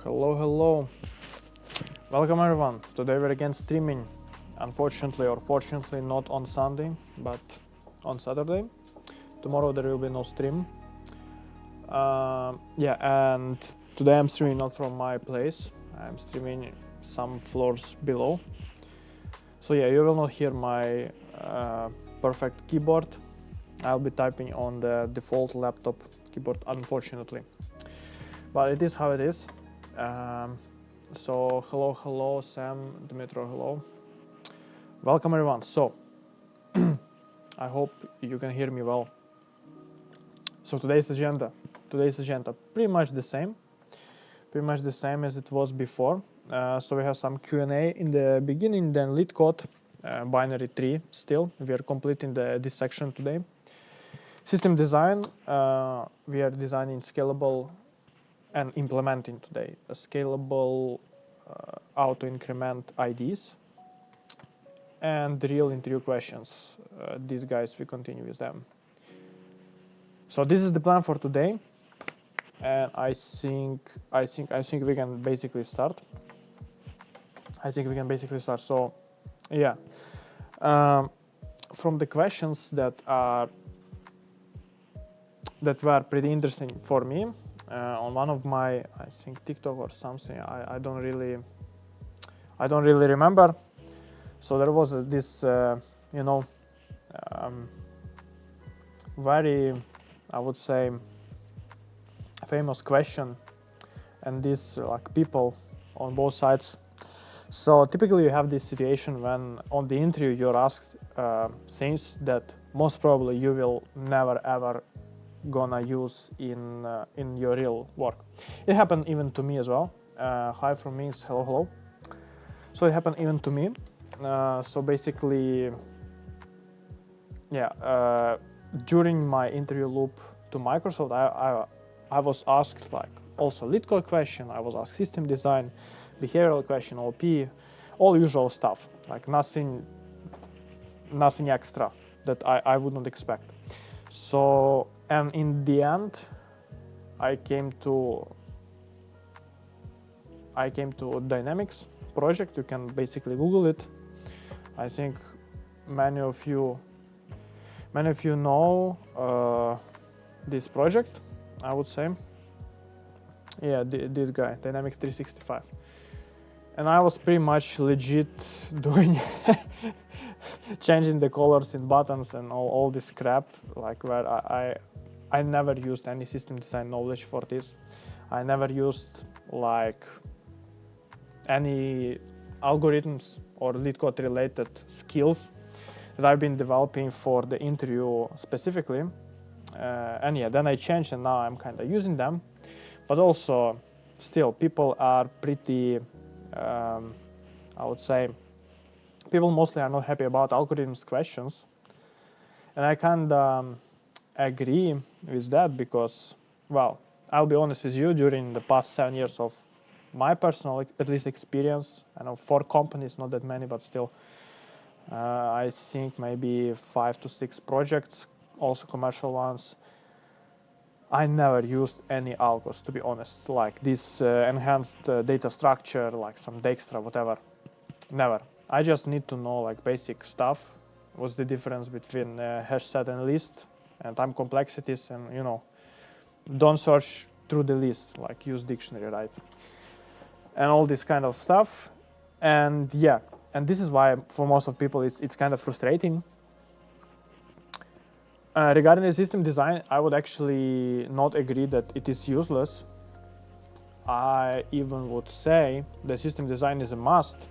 Hello. Welcome everyone. Today we're again streaming, unfortunately or fortunately not on Sunday, but on Saturday. Tomorrow there will be no stream. And today I'm streaming not from my place. I'm streaming some floors below. So yeah, you will not hear my perfect keyboard. I'll be typing on the default laptop keyboard, unfortunately. But it is how it is. So hello, Sam, Dmitro, hello. Welcome everyone. So I hope you can hear me well. So today's agenda pretty much the same as it was before. So we have some Q&A in the beginning, then LeetCode, binary tree still. We are completing this section today. System design, we are designing scalable and implementing today a scalable AutoIncrement IDs and real interview questions. These guys, we continue with them. So this is the plan for today, and I think we can basically start. So yeah, from the questions that were pretty interesting for me. On one of my, I think TikTok or something, I don't really remember. So there was this, very, I would say, famous question, and this like people on both sides. So typically you have this situation when on the interview you're asked things that most probably you will never ever gonna use in your real work. It happened even to me as well. Hi from me is hello. So it happened even to me. So basically, yeah, during my interview loop to Microsoft, I was asked like also LeetCode question. I was asked system design, behavioral question, OP, all usual stuff. Like nothing extra that I would not expect. So, and in the end, I came to Dynamics project. You can basically Google it. I think many of you know this project, I would say. Yeah, this guy, Dynamics 365. And I was pretty much legit doing changing the colors in buttons and all this crap, like where I never used any system design knowledge for this. I never used like any algorithms or LeetCode related skills that I've been developing for the interview specifically. And yeah, then I changed and now I'm kind of using them. But also still people are pretty, I would say, people mostly are not happy about algorithms questions. And I kind of agree with that because, well, I'll be honest with you, during the past 7 years of my personal, at least experience, I know 4 companies, not that many, but still, I think maybe 5 to 6 projects, also commercial ones. I never used any algos, to be honest, like this enhanced data structure, like some Dijkstra, whatever, never. I just need to know like basic stuff. What's the difference between hash set and list and time complexities, and don't search through the list, like use dictionary, right? And all this kind of stuff. And yeah, and this is why for most of people it's kind of frustrating. Regarding the system design, I would actually not agree that it is useless. I even would say the system design is a must,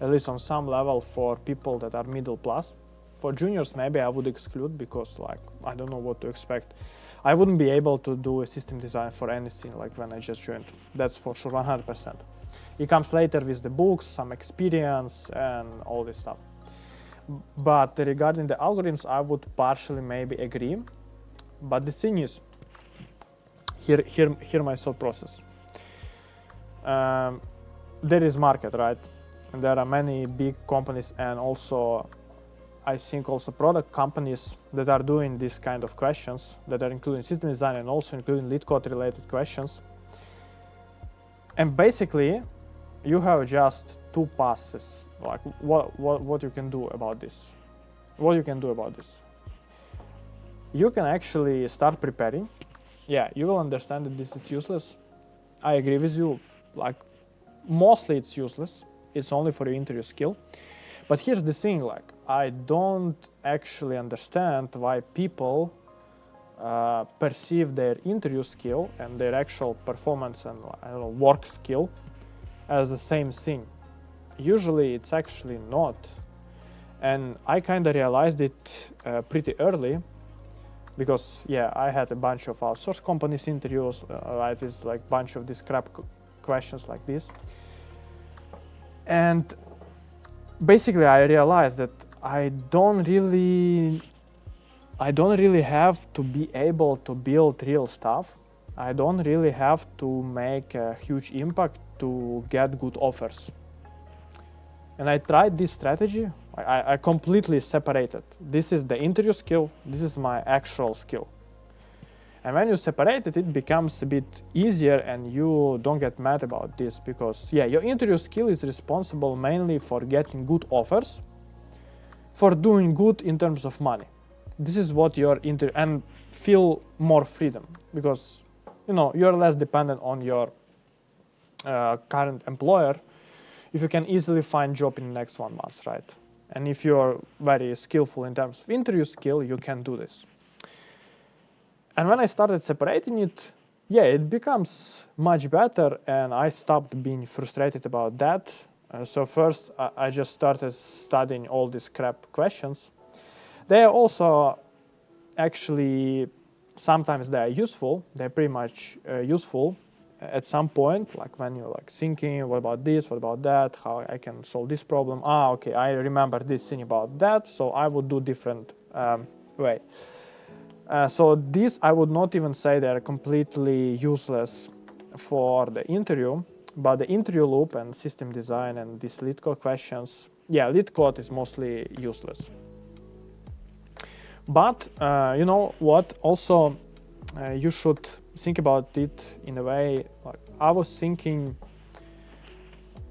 at least on some level, for people that are middle plus. For juniors, maybe I would exclude because like, I don't know what to expect. I wouldn't be able to do a system design for anything like when I just joined. That's for sure, 100%. It comes later with the books, some experience and all this stuff. But regarding the algorithms, I would partially maybe agree. But the thing is, hear my thought process. There is market, right? And there are many big companies and also, I think also product companies that are doing this kind of questions, that are including system design and also including LeetCode related questions. And basically, you have just two passes. Like what you can do about this? What you can do about this? You can actually start preparing. Yeah, you will understand that this is useless. I agree with you. Like mostly it's useless. It's only for your interview skill. But here's the thing, like I don't actually understand why people perceive their interview skill and their actual performance and I don't know, work skill as the same thing. Usually it's actually not. And I kind of realized it pretty early because yeah, I had a bunch of outsourced companies interviews, right? It's like a bunch of these crap questions like this. And basically I realized that I don't really have to be able to build real stuff. I don't really have to make a huge impact to get good offers. And I tried this strategy. I completely separated. This is the interview skill. This is my actual skill. And when you separate it, it becomes a bit easier and you don't get mad about this because yeah, your interview skill is responsible mainly for getting good offers, for doing good in terms of money. This is what your and feel more freedom because you know you're less dependent on your current employer if you can easily find job in the next 1 month, right? And if you're very skillful in terms of interview skill, you can do this. And when I started separating it, yeah, it becomes much better and I stopped being frustrated about that. So first, I just started studying all these crap questions. They are also actually, sometimes they are useful. They're pretty much useful at some point, like when you're like thinking, what about this, what about that, how I can solve this problem. Okay, I remember this thing about that, so I would do different way. So these, I would not even say they're completely useless for the interview, but the interview loop and system design and these LeetCode questions, yeah, LeetCode is mostly useless. But you know what, also you should think about it in a way, like I was thinking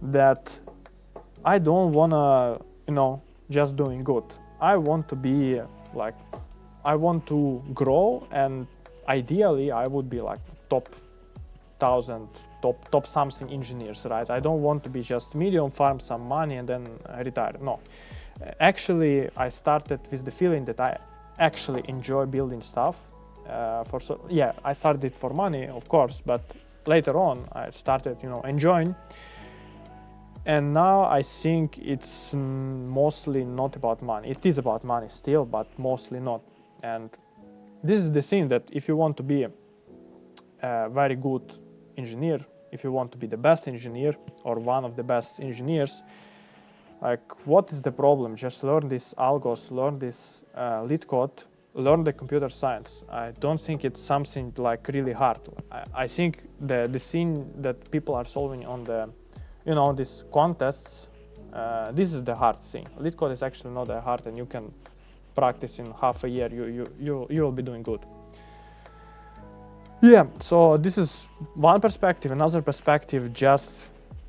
that I don't wanna, you know, just doing good. I want to be like, I want to grow and ideally I would be like top 1,000, top something engineers, right? I don't want to be just medium, farm some money and then retire. No, actually I started with the feeling that I actually enjoy building stuff. Yeah, I started it for money, of course, but later on I started, you know, enjoying. And now I think it's mostly not about money. It is about money still, but mostly not. And this is the thing, that if you want to be a very good engineer, if you want to be the best engineer or one of the best engineers, like what is the problem? Just learn these algos, learn this LeetCode, learn the computer science. I don't think it's something like really hard. I think the thing that people are solving on the, you know, these contests, this is the hard thing. LeetCode is actually not that hard and you can practice in half a year, you will be doing good. Yeah, so this is one perspective. Another perspective, just,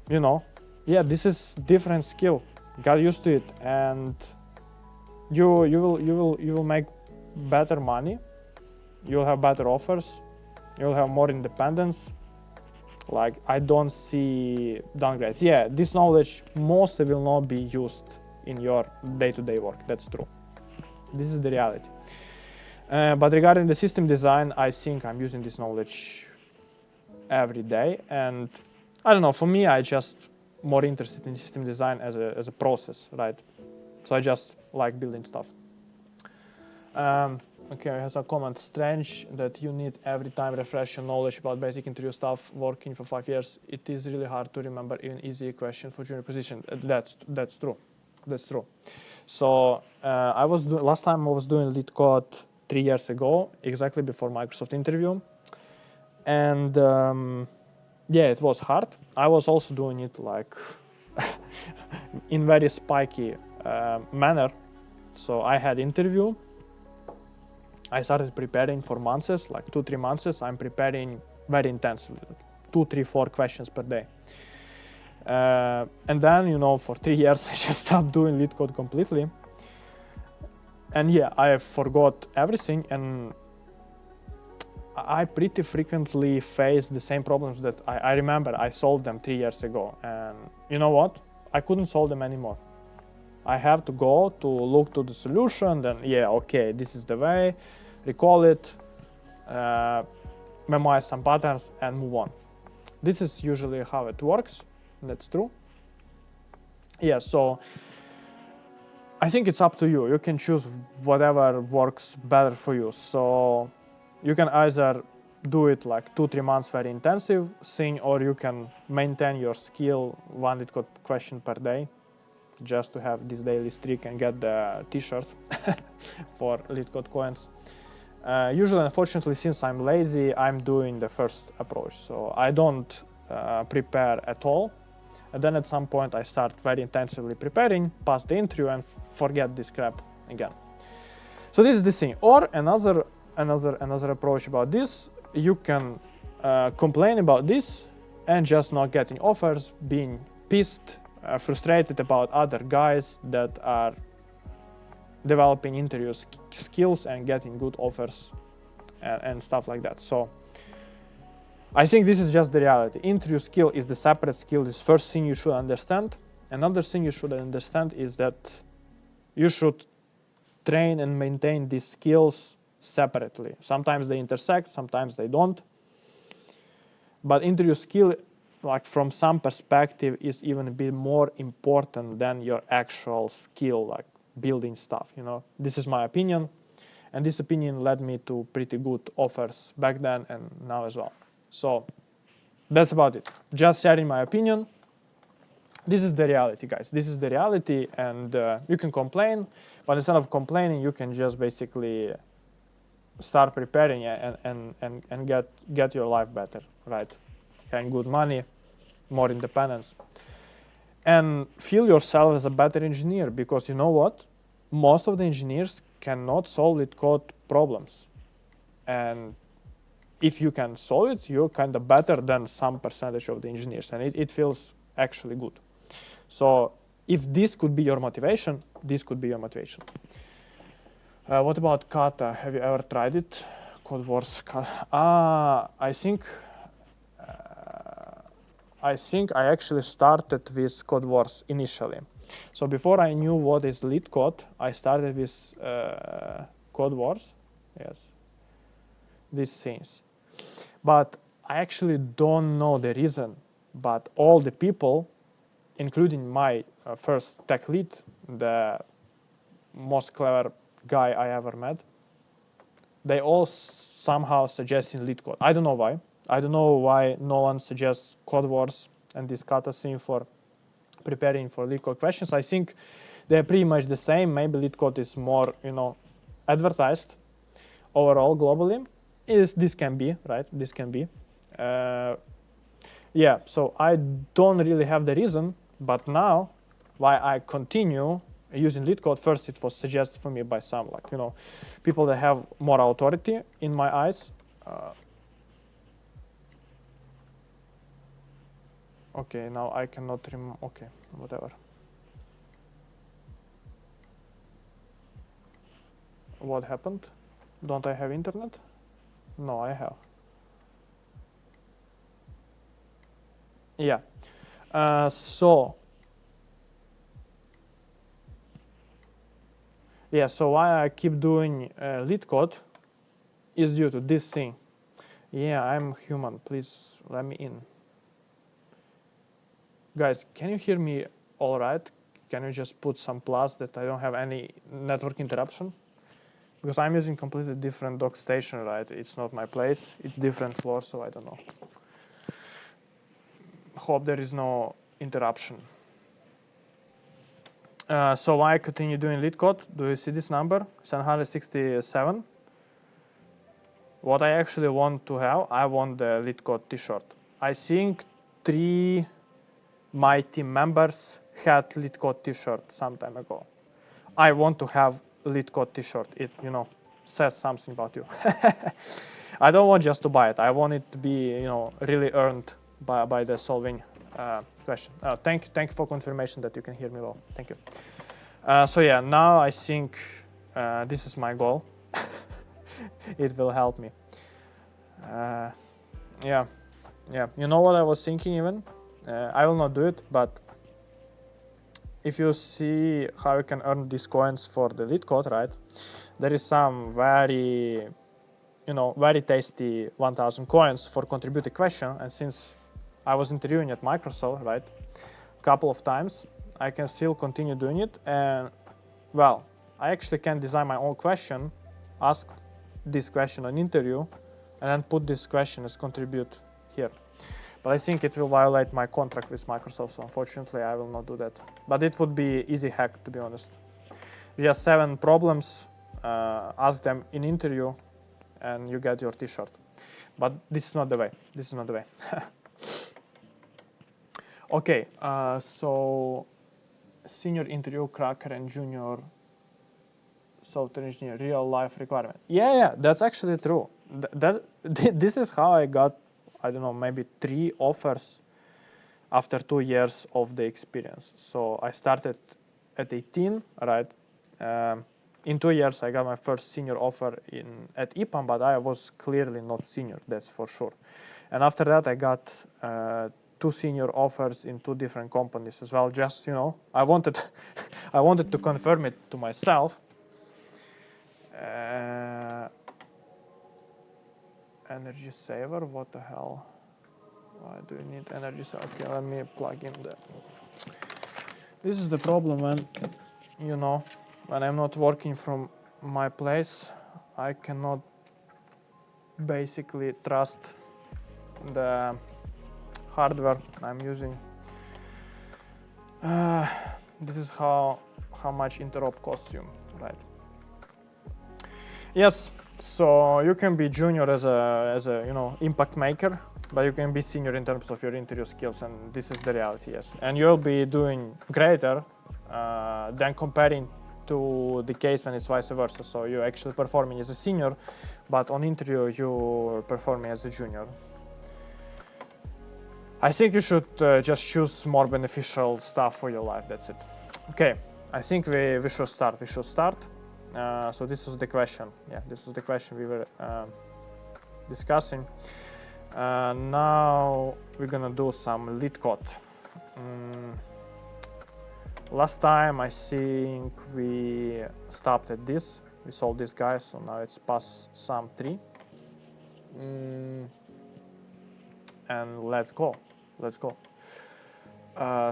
you know, yeah, this is different skill. Get used to it, and you will make better money. You'll have better offers. You'll have more independence. Like I don't see downgrades. Yeah, this knowledge mostly will not be used in your day-to-day work. That's true. This is the reality. But regarding the system design, I think I'm using this knowledge every day. And I don't know, for me, I just more interested in system design as a process, right? So I just like building stuff. Okay, I have some comment. Strange that you need every time refresh your knowledge about basic interview stuff. Working for 5 years, it is really hard to remember even easy question for junior position. That's true. That's true. So last time I was doing LeetCode 3 years ago, exactly before Microsoft interview, and yeah, it was hard. I was also doing it like in very spiky manner. So I had interview. I started preparing for months, like 2-3 months. I'm preparing very intensively, 2, 3, 4 questions per day. And then, you know, for 3 years, I just stopped doing LeetCode completely. And yeah, I forgot everything, and I pretty frequently face the same problems that I remember I solved them 3 years ago. And you know what? I couldn't solve them anymore. I have to go to look to the solution, then yeah, okay, this is the way, recall it, memorize some patterns, and move on. This is usually how it works. That's true. Yeah, so I think it's up to you. You can choose whatever works better for you. So you can either do it like 2-3 months very intensive thing, or you can maintain your skill 1 LeetCode question per day, just to have this daily streak and get the t-shirt for LeetCode coins. Usually, unfortunately, since I'm lazy, I'm doing the first approach. So I don't prepare at all. And then at some point, I start very intensively preparing, pass the interview, and forget this crap again. So this is the thing. Or another approach about this, you can complain about this and just not getting offers, being pissed, frustrated about other guys that are developing interview skills and getting good offers and stuff like that. So I think this is just the reality. Interview skill is the separate skill. This first thing you should understand. Another thing you should understand is that you should train and maintain these skills separately. Sometimes they intersect, sometimes they don't. But interview skill, like from some perspective, is even a bit more important than your actual skill, like building stuff, you know. This is my opinion, and this opinion led me to pretty good offers back then and now as well. So that's about it. Just sharing my opinion. This is the reality, guys. This is the reality, and you can complain, but instead of complaining, you can just basically start preparing and get your life better, right? And good money, more independence, and feel yourself as a better engineer, because you know what? Most of the engineers cannot solve LeetCode problems, and if you can solve it, you're kind of better than some percentage of the engineers, and it feels actually good. So if this could be your motivation, this could be your motivation. What about Kata? Have you ever tried it? Code Wars. I think I actually started with Code Wars initially. So before I knew what is LeetCode, I started with Code Wars. Yes, these things. But I actually don't know the reason. But all the people, including my first tech lead, the most clever guy I ever met, they all somehow suggesting LeetCode. I don't know why. I don't know why no one suggests Code Wars and this kata thing for preparing for LeetCode questions. I think they're pretty much the same. Maybe LeetCode is more, you know, advertised overall globally. This can be, right? This can be. Yeah, so I don't really have the reason, but now why I continue using LeetCode, first it was suggested for me by some, like, you know, people that have more authority in my eyes. Okay, now I cannot remember. Okay, whatever. What happened? Don't I have internet? No, I have. Yeah. So why I keep doing LeetCode is due to this thing. Yeah, I'm human. Please let me in. Guys, can you hear me all right? Can you just put some plus that I don't have any network interruption? Because I'm using completely different dock station, right? It's not my place. It's different floor, so I don't know. Hope there is no interruption. So why I continue doing LeetCode? Do you see this number? 767. What I actually want to have, I want the LeetCode t-shirt. I think 3 my team members had LeetCode t-shirt some time ago. I want to have LeetCode t-shirt. It, you know, says something about you. I don't want just to buy it. I want it to be, you know, really earned by the solving question. Thank you for confirmation that you can hear me well. Thank you. So yeah, now I think this is my goal. It will help me. Yeah. You know what I was thinking even? I will not do it, but if you see how you can earn these coins for the LeetCode, right? There is some very tasty 1000 coins for contribute a question, and since I was interviewing at Microsoft, right, a couple of times, I can still continue doing it, and well, I actually can design my own question, ask this question on interview, and then put this question as contribute here. But I think it will violate my contract with Microsoft, so unfortunately I will not do that. But it would be easy hack, to be honest. Just 7 problems, ask them in interview, and you get your t-shirt. But this is not the way. This is not the way. Okay, so senior interview cracker and junior software engineer, real life requirement. Yeah, that's actually true. This is how I got, I don't know, maybe 3 offers after 2 years of the experience. So I started at 18, right? In 2 years, I got my first senior offer at EPAM, but I was clearly not senior, that's for sure. And after that, I got 2 senior offers in 2 different companies as well. Just, I wanted to confirm it to myself. Energy saver, what the hell? Why do you need energy saver? Okay, let me plug in the... This is the problem when, when I'm not working from my place, I cannot basically trust the hardware I'm using. This is how much interop costs you, right? Yes, so you can be junior as a impact maker, but you can be senior in terms of your interview skills, and this is the reality, yes. And you'll be doing greater than comparing to the case when it's vice versa. So you're actually performing as a senior, but on interview you're performing as a junior. I think you should just choose more beneficial stuff for your life, that's it. Okay, I think we should start. So this was the question. Yeah, this was the question we were discussing. Now we're gonna do some LeetCode. Last time I think we stopped at this. We solved this guy, so now it's pass sum 3. And let's go.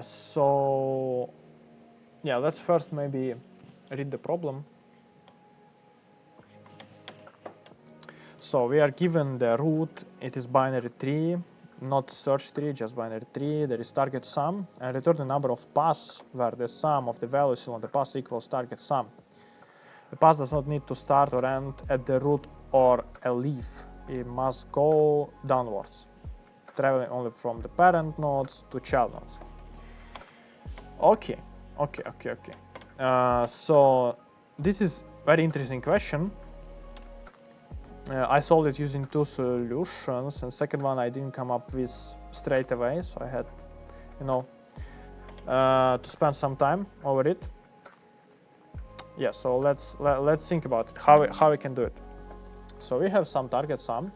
So yeah, let's first maybe read the problem. So we are given the root, it is binary tree, not search tree, just binary tree. There is target sum, and return the number of paths where the sum of the values on the path equals target sum. The path does not need to start or end at the root or a leaf. It must go downwards, traveling only from the parent nodes to child nodes. Okay. So this is very interesting question. I solved it using 2 solutions, and second one I didn't come up with straight away, so I had, to spend some time over it. Yeah, so let's think about it, how we can do it. So we have some target sum.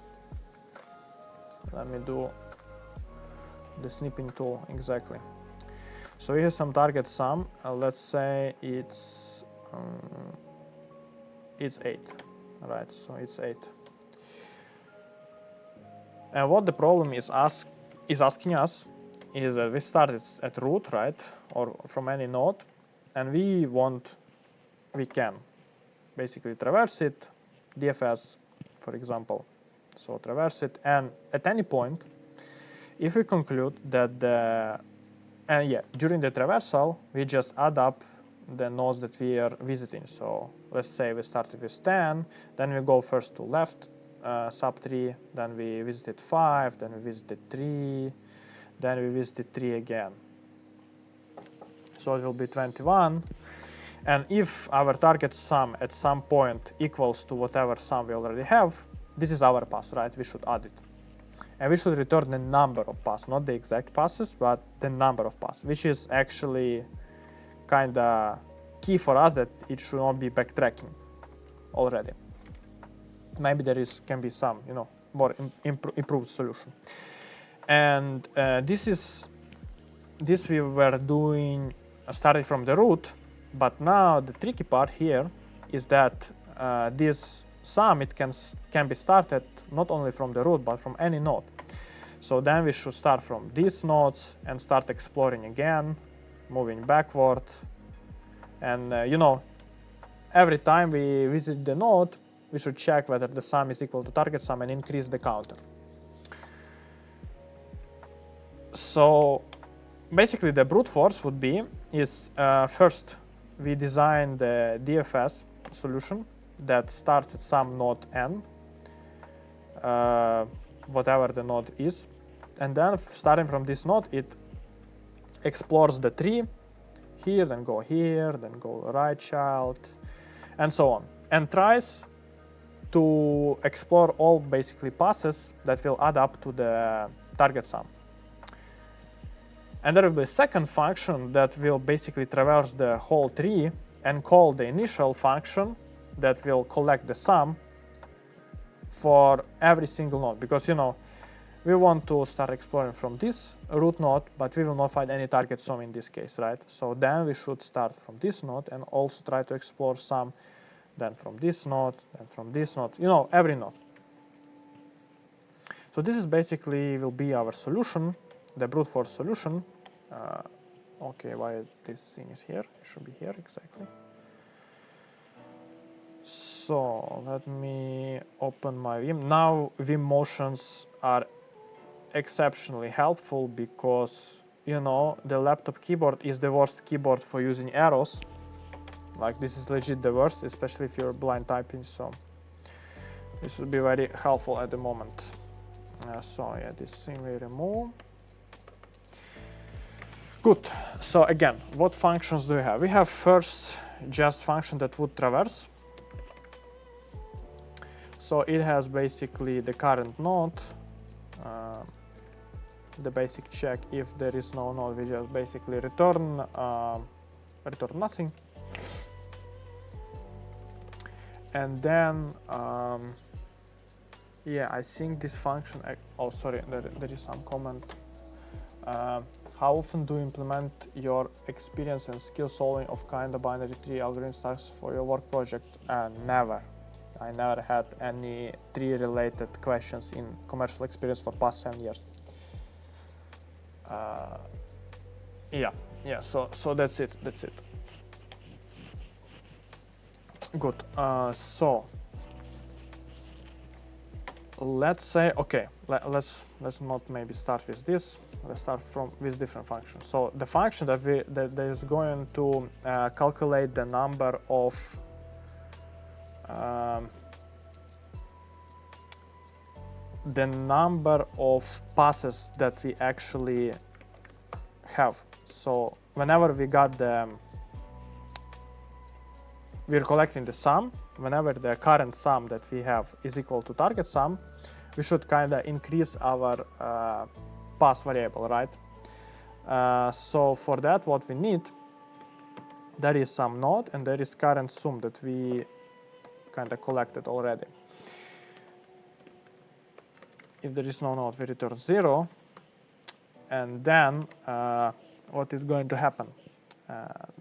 Let me do the snipping tool exactly. So we have some target sum. Let's say it's 8, right? So it's 8. And what the problem is asking us is that we started at root, right, or from any node, and we can basically traverse it, DFS, for example. So traverse it, and at any point, if we conclude that during the traversal, we just add up the nodes that we are visiting. So let's say we started with 10, then we go first to left, sub-tree, then we visited 5, then we visited 3, then we visited 3 again. So it will be 21. And if our target sum at some point equals to whatever sum we already have, this is our path, right? We should add it. and we should return the number of passes, not the exact passes, but the number of passes, which is actually kind of key for us, that it should not be backtracking already. Maybe there can be some, you know, more improved solution. And this we were doing starting from the root, but now the tricky part here is that this sum, it can be started not only from the root but from any node. So then we should start from these nodes and start exploring again, moving backward, and you know, every time we visit the node, we should check whether the sum is equal to target sum and increase the counter. So basically the brute force would be first we design the DFS solution that starts at some node n, whatever the node is, and then starting from this node it explores the tree here, then go right child, and so on, and tries to explore all basically passes that will add up to the target sum. And there will be a second function that will basically traverse the whole tree and call the initial function that will collect the sum for every single node, because you know, we want to start exploring from this root node, but we will not find any target sum in this case, right? So then we should start from this node and also try to explore some, then from this node, then from this node, you know, every node. So this is basically will be our solution, the brute force solution. Okay, why this thing is here? It should be here exactly. So let me open my Vim. Now Vim motions are exceptionally helpful because, you know, the laptop keyboard is the worst keyboard for using arrows. Like, this is legit the worst, especially if you're blind typing, so this will be very helpful at the moment. So yeah, this thing we remove. Good. So again, what functions do we have? We have first just function that would traverse. So it has basically the current node, the basic check. If there is no node, we just basically return nothing. And then, yeah, I think this function, oh sorry, there is some comment. How often do you implement your experience and skill solving of kind of binary tree algorithm tasks for your work project? Never. I never had any tree related questions in commercial experience for past 7 years. Yeah, so that's it. Good. So let's say, okay, let's not maybe start with this. Let's start with different functions. So the function that is going to calculate the number of passes that we actually have. So whenever we're collecting the sum, whenever the current sum that we have is equal to target sum, we should kind of increase our pass variable, right? So for that, what we need, there is some node and there is current sum that we kind of collected already. If there is no node, we return 0, and then what is going to happen?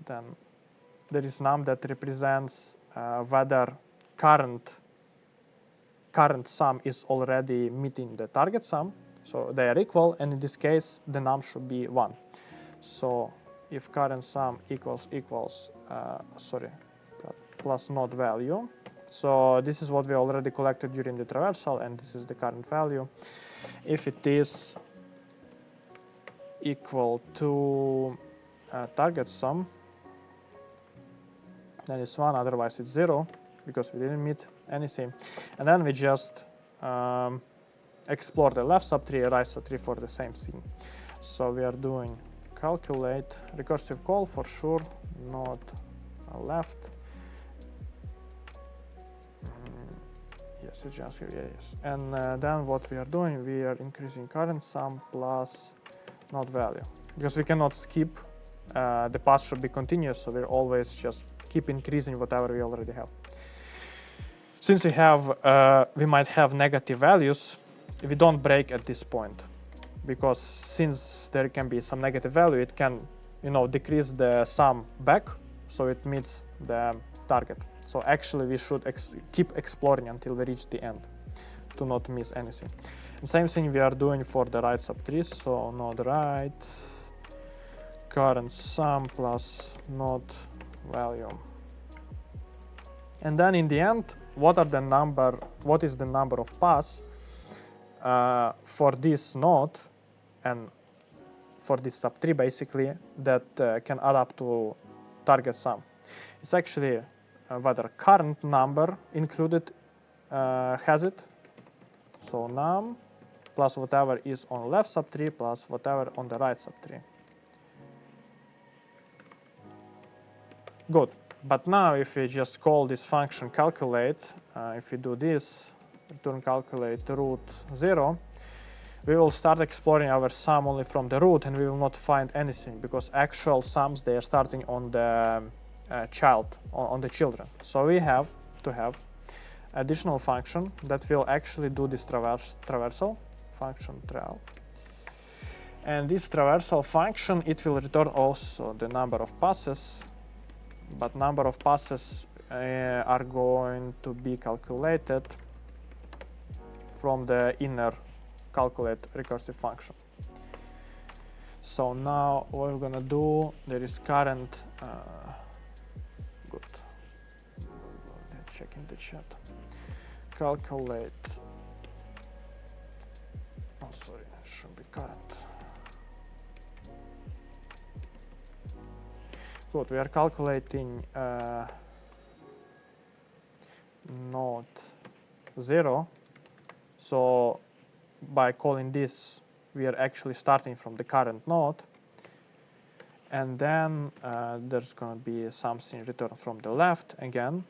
Then there is num that represents whether current sum is already meeting the target sum. So they are equal, and in this case, the num should be 1. So if current sum equals plus node value. So this is what we already collected during the traversal, and this is the current value. If it is equal to target sum, then it's 1, otherwise it's 0, because we didn't meet anything. And then we just explore the left subtree, right subtree for the same thing. So we are doing calculate, recursive call for sure, not left. Yeah, Yes, it's just here. Yeah, yes. And then what we are doing, we are increasing current sum plus node value, because we cannot skip. The path should be continuous, so we're always just keep increasing whatever we already have. Since we might have negative values, we don't break at this point, because since there can be some negative value, it can, decrease the sum back, so it meets the target. So actually, we should keep exploring until we reach the end, to not miss anything. And same thing we are doing for the right sub-tree. So node right, current sum plus node value. And then in the end, what is the number of paths for this node and for this subtree basically that can add up to target sum? It's actually whether current number included has it. So num plus whatever is on left subtree plus whatever on the right subtree. Good. But now if we just call this function calculate, if we do this, return calculate root 0, we will start exploring our sum only from the root, and we will not find anything, because actual sums, they are starting on the on the children. So we have to have additional function that will actually do this traversal function travel. And this traversal function, it will return also the number of passes, but number of passes are going to be calculated from the inner calculate recursive function. So now what we're gonna do, there is current, good, check in the chat, calculate, oh sorry, it should be current. Good, we are calculating node 0. So by calling this, we are actually starting from the current node. And then there's going to be something returned from the left again.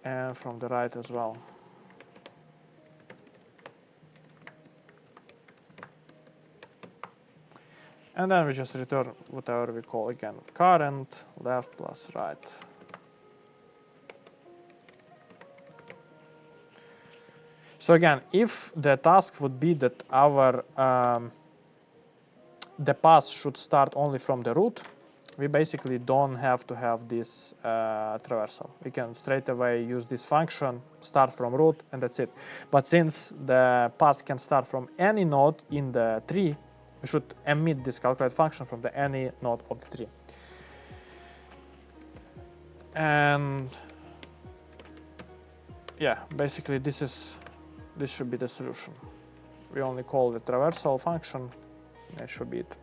And from the right as well. And then we just return whatever we call again current, left plus right. So again, if the task would be that our the path should start only from the root, we basically don't have to have this traversal. We can straight away use this function, start from root, and that's it. But since the path can start from any node in the tree, we should emit this calculate function from the any node of the tree. And yeah, basically this should be the solution. We only call the traversal function, that should be it.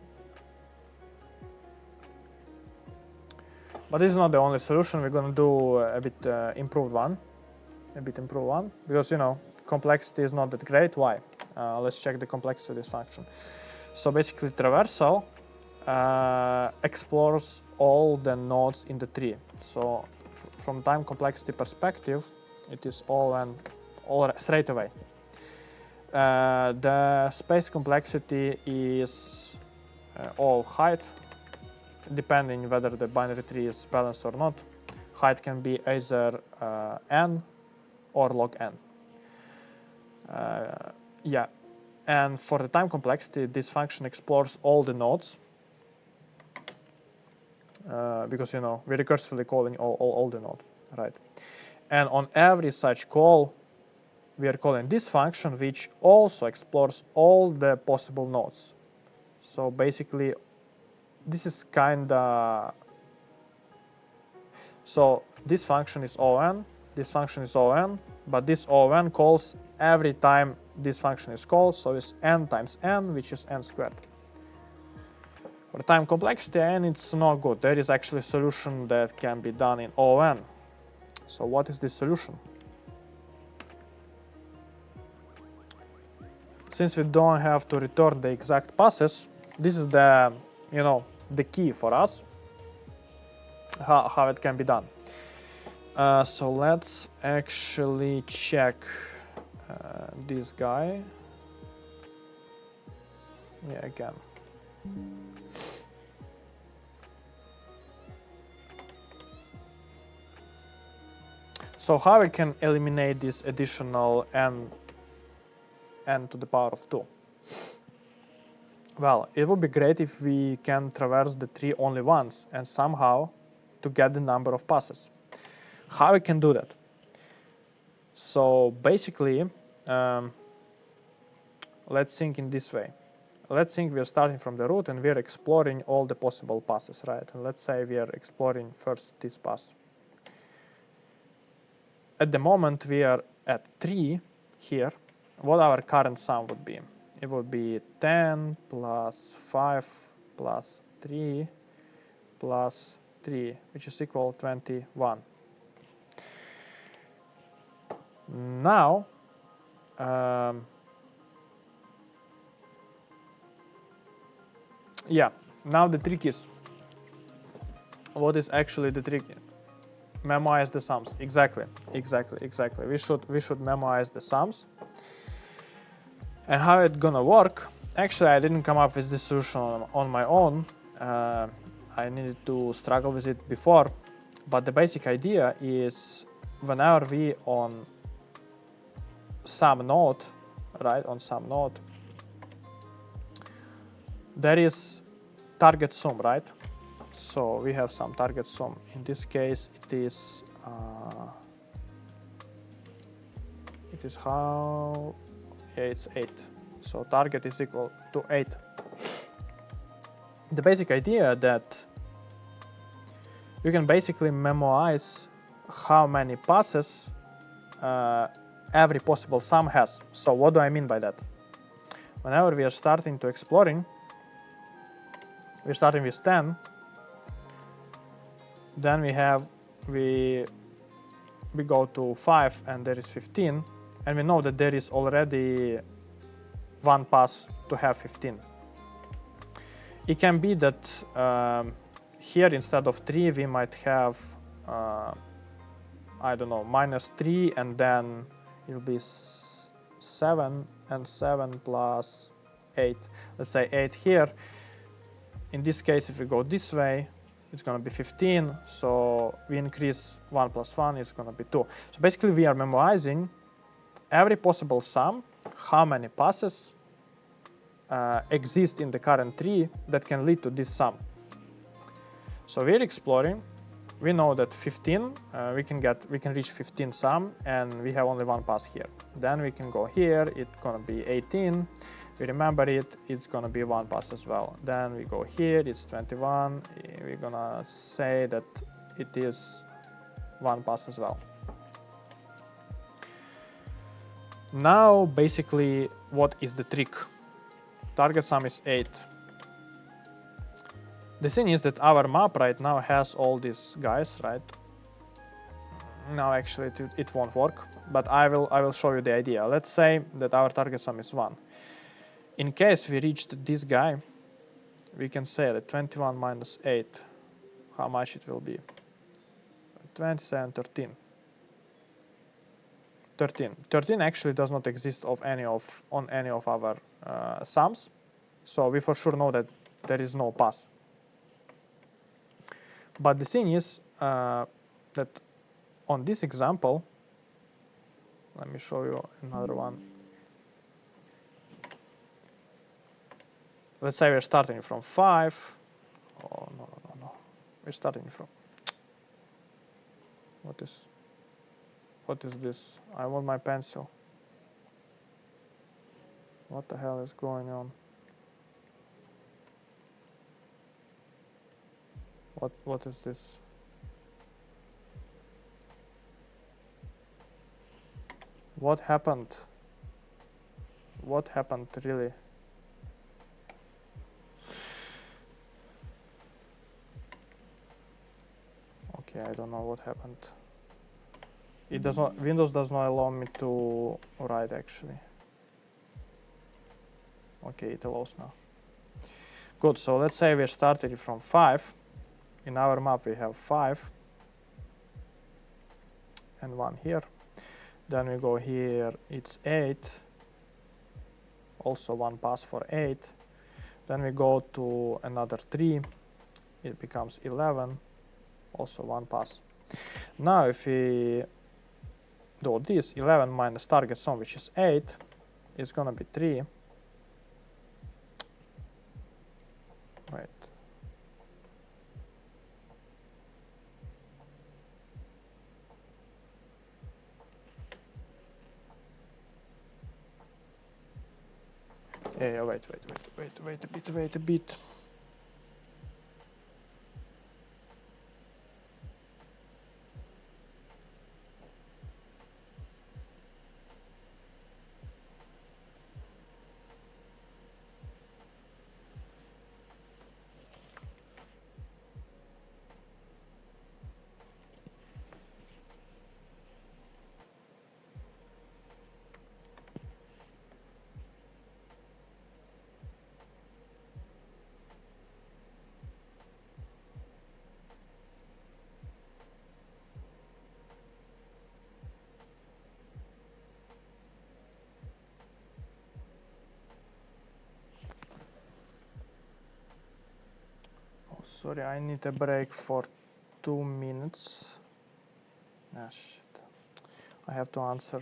But this is not the only solution. We're going to do a bit improved one, because complexity is not that great. Why? Let's check the complexity of this function. So basically, traversal explores all the nodes in the tree. So from time complexity perspective, it is all straight away. The space complexity is all height, depending whether the binary tree is balanced or not. Height can be either n or log n. Yeah. And for the time complexity, this function explores all the nodes, because we're recursively calling all the nodes, right? And on every such call, we are calling this function, which also explores all the possible nodes. So basically, this is so this function is on, this function is on, but this on calls every time this function is called, so it's n times n, which is n squared. For time complexity n, it's not good. There is actually a solution that can be done in on. So what is this solution? Since we don't have to return the exact passes, this is the the key for us, how it can be done. So let's actually check this guy. Yeah, again. So how we can eliminate this additional n to the power of 2? Well, it would be great if we can traverse the tree only once and somehow to get the number of passes. How we can do that? So basically, let's think in this way. Let's think we're starting from the root and we're exploring all the possible passes, right? And let's say we are exploring first this pass. At the moment we are at 3 here. What our current sum would be? It would be 10 plus 5 plus 3 plus 3, which is equal to 21. Now, yeah, now the trick is, what is actually the trick? Memorize the sums. Exactly. We should memorize the sums. And how it's gonna work? Actually, I didn't come up with this solution on my own. I needed to struggle with it before, but the basic idea is whenever we on some node, right, on some node, there is target sum, right? So we have some target sum. In this case, it is how, yeah, it's 8. So target is equal to 8. The basic idea that you can basically memorize how many passes every possible sum has. So what do I mean by that? Whenever we are starting to exploring, we're starting with 10. Then we go to 5 and there is 15, and we know that there is already one pass to have 15. It can be that here instead of 3 we might have I don't know, -3, and then it will be 7 and 7 plus 8. Let's say 8 here. In this case, if we go this way, it's going to be 15. So we increase 1 plus 1, it's going to be 2. So basically we are memorizing every possible sum, how many passes exist in the current tree that can lead to this sum. So we're exploring. We know that 15, we can reach 15 sum, and we have only one pass here. Then we can go here, it's gonna be 18. We remember it, it's gonna be one pass as well. Then we go here, it's 21. We're gonna say that it is one pass as well. Now, basically, what is the trick? Target sum is 8. The thing is that our map right now has all these guys, right? Now actually it won't work, but I will show you the idea. Let's say that our target sum is 1. In case we reached this guy, we can say that 21 minus 8, how much it will be? 27, 13. 13 actually does not exist on any of our sums, so we for sure know that there is no pass. But the thing is that on this example, let me show you another one. Let's say we're starting from 5. Oh, no. We're starting from... What is this? I want my pencil. What the hell is going on? What is this? What happened? What happened really? Okay, I don't know what happened. It does not, Windows does not allow me to write actually. Okay, it allows now. Good, so let's say we're starting from 5. In our map we have 5. and 1 here. Then we go here, it's 8, also 1 pass for 8. Then we go to another 3, it becomes 11, also 1 pass. Now if we do this, 11 minus target sum, which is 8, is gonna be 3. Wait. Yeah, wait a bit. Oh, sorry, I need a break for 2 minutes. Ah, shit. I have to answer.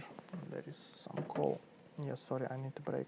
There is some call. Yeah, sorry, I need a break.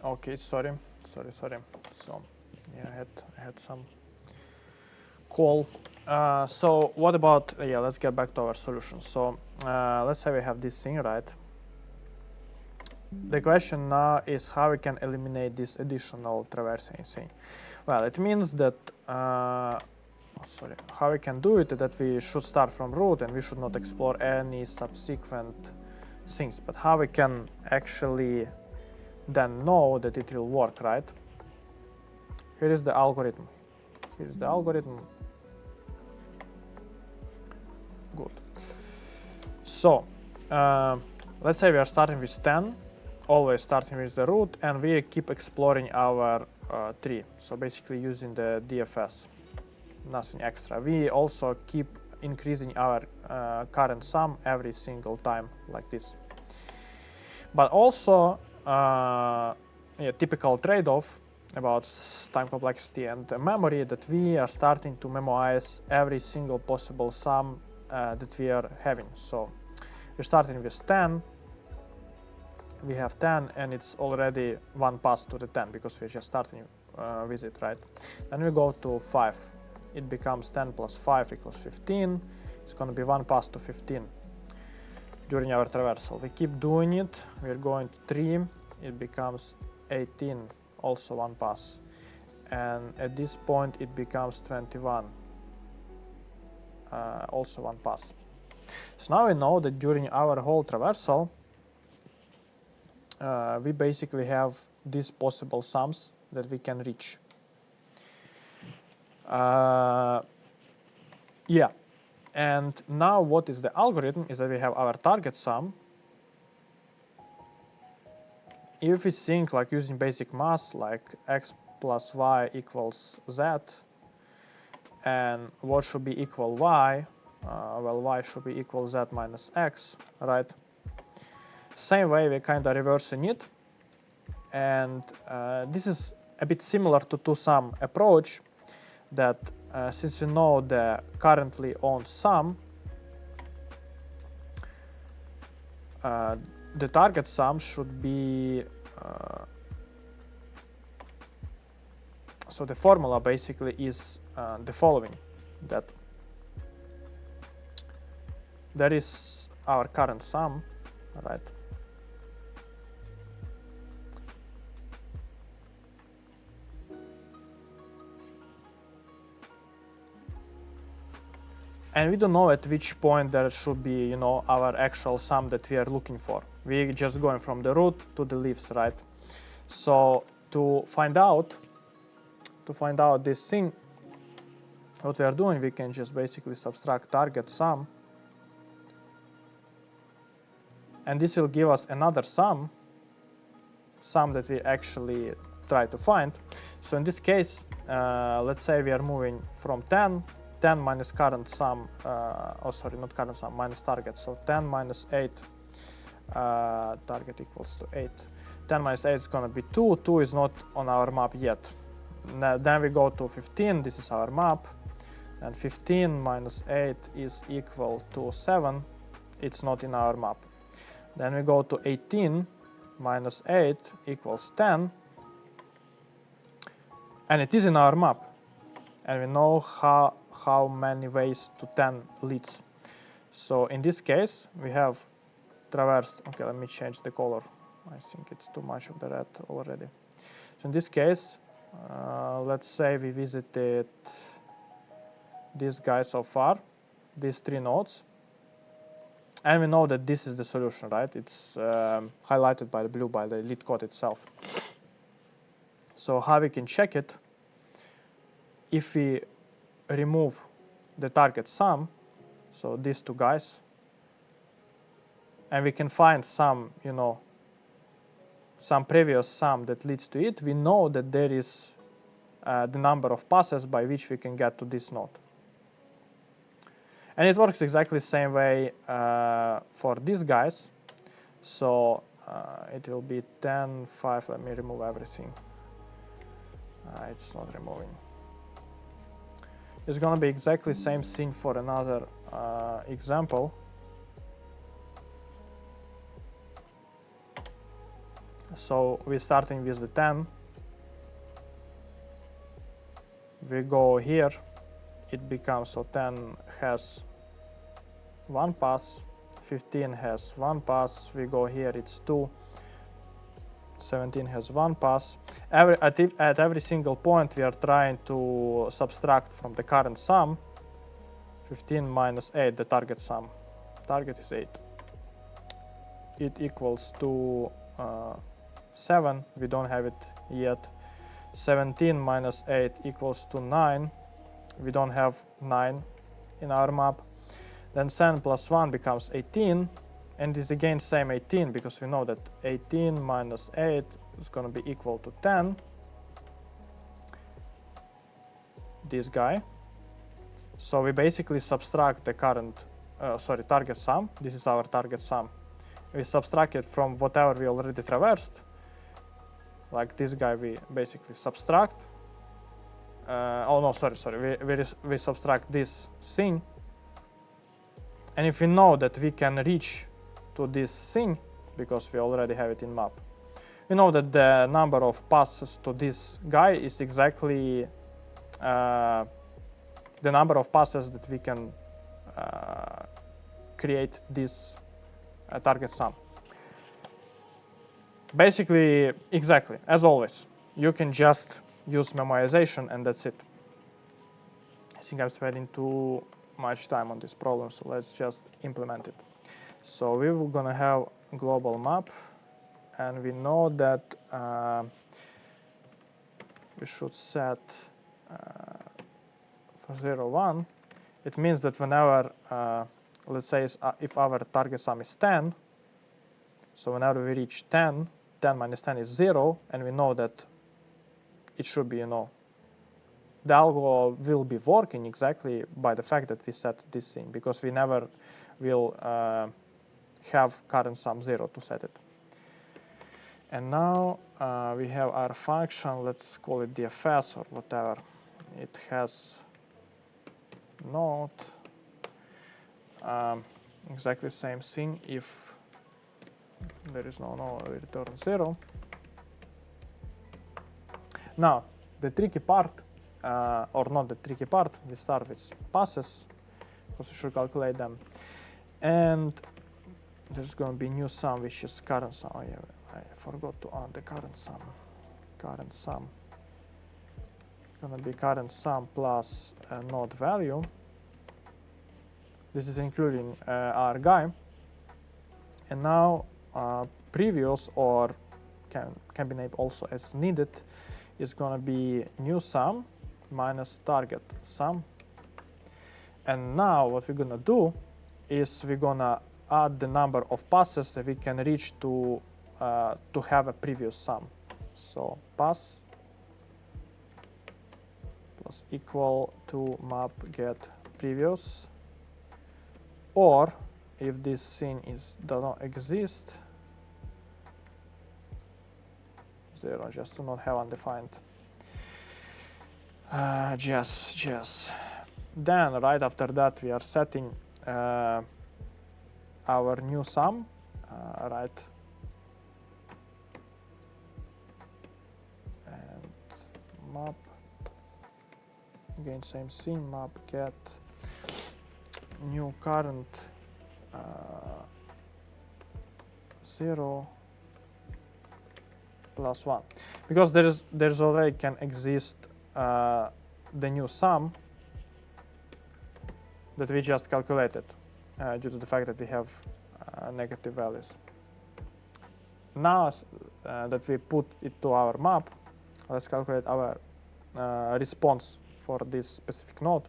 Okay, sorry. So yeah, I had some call. So what about, yeah, let's get back to our solution. So let's say we have this thing, right? The question now is how we can eliminate this additional traversing thing. Well, it means that, how we can do it is that we should start from root and we should not explore any subsequent things. But how we can actually then know that it will work, right? Here is the algorithm. Here's the algorithm. Good. So let's say we are starting with 10, always starting with the root, and we keep exploring our tree. So basically using the DFS, nothing extra. We also keep increasing our current sum every single time like this. But also, typical trade-off about time complexity and memory, that we are starting to memorize every single possible sum that we are having. So we're starting with 10. We have 10 and it's already one pass to the 10 because we're just starting with it, right? Then we go to 5. It becomes 10 plus 5 equals 15. It's going to be one pass to 15 during our traversal. We keep doing it. We're going to 3. It becomes 18, also one pass. And at this point it becomes 21, also one pass. So now we know that during our whole traversal, we basically have these possible sums that we can reach. Yeah, and now what is the algorithm is that we have our target sum. If we think like using basic math, like x plus y equals z, and what should be equal y, well, y should be equal z minus x, right? Same way we kind of reversing it, and this is a bit similar to two-sum approach, that since we know the currently owned sum, the target sum should be, so the formula basically is the following, that there is our current sum, right? And we don't know at which point there should be, our actual sum that we are looking for. We're just going from the root to the leaves, right? So to find out this thing, what we are doing, we can just basically subtract target sum, and this will give us another sum that we actually try to find. So in this case, let's say we are moving from 10 minus current sum, not current sum, minus target. So 10 minus 8, target equals to 8. 10 minus 8 is going to be 2. 2 is not on our map yet. Then we go to 15. This is our map. And 15 minus 8 is equal to 7. It's not in our map. Then we go to 18 minus 8 equals 10. And it is in our map. And we know how many ways to 10 leads. So in this case, we have traversed. Okay, let me change the color. I think it's too much of the red already. So in this case, let's say we visited this guy so far, these 3 nodes. And we know that this is the solution, right? It's highlighted by the blue by the LeetCode itself. So how we can check it? If we remove the target sum, so these 2 guys, and we can find some, some previous sum that leads to it, we know that there is the number of passes by which we can get to this node. And it works exactly the same way for these guys. So it will be 10, 5, let me remove everything. It's not removing. It's going to be exactly the same thing for another example. So we're starting with the 10. We go here, it becomes, so 10 has one pass, 15 has one pass, we go here, it's 2, 17 has one pass. At every single point we are trying to subtract from the current sum 15 minus 8, the target sum. Target is 8. It equals to 7, we don't have it yet. 17 minus 8 equals to 9, we don't have 9 in our map. Then 7 plus 1 becomes 18, and is again same 18, because we know that 18 minus 8 is going to be equal to 10. This guy. So we basically subtract the current, target sum. This is our target sum. We subtract it from whatever we already traversed. Like this guy, we basically subtract. We subtract this thing. And if we know that we can reach to this thing, because we already have it in map, we know that the number of passes to this guy is exactly the number of passes that we can create this target sum. Basically, exactly, as always, you can just use memorization and that's it. I think I'm spending too much time on this problem, so let's just implement it. So we're gonna have global map, and we know that we should set for 0, 1. It means that whenever, let's say if our target sum is 10, so whenever we reach 10, 10 minus 10 is 0, and we know that it should be, the algo will be working exactly by the fact that we set this thing, because we never will have current sum 0 to set it. And now we have our function, let's call it DFS or whatever. It has node, exactly same thing. If there is no node, we return 0. Now, the tricky part, or not the tricky part, we start with passes, because we should calculate them. And there's going to be new sum, which is current sum. Oh yeah, I forgot to add the current sum. Current sum. Going to be current sum plus node value. This is including our guy. And now previous, or can be named also as needed, is going to be new sum minus target sum. And now what we're going to do is we're going to add the number of passes that we can reach to have a previous sum. So pass plus equal to map get previous, or if this thing does not exist, 0, just to not have undefined. Just. Then right after that we are setting our new sum, right? And map, again same thing, map get new current 0 plus 1, because there's already can exist the new sum that we just calculated due to the fact that we have negative values. Now that we put it to our map, let's calculate our response for this specific node.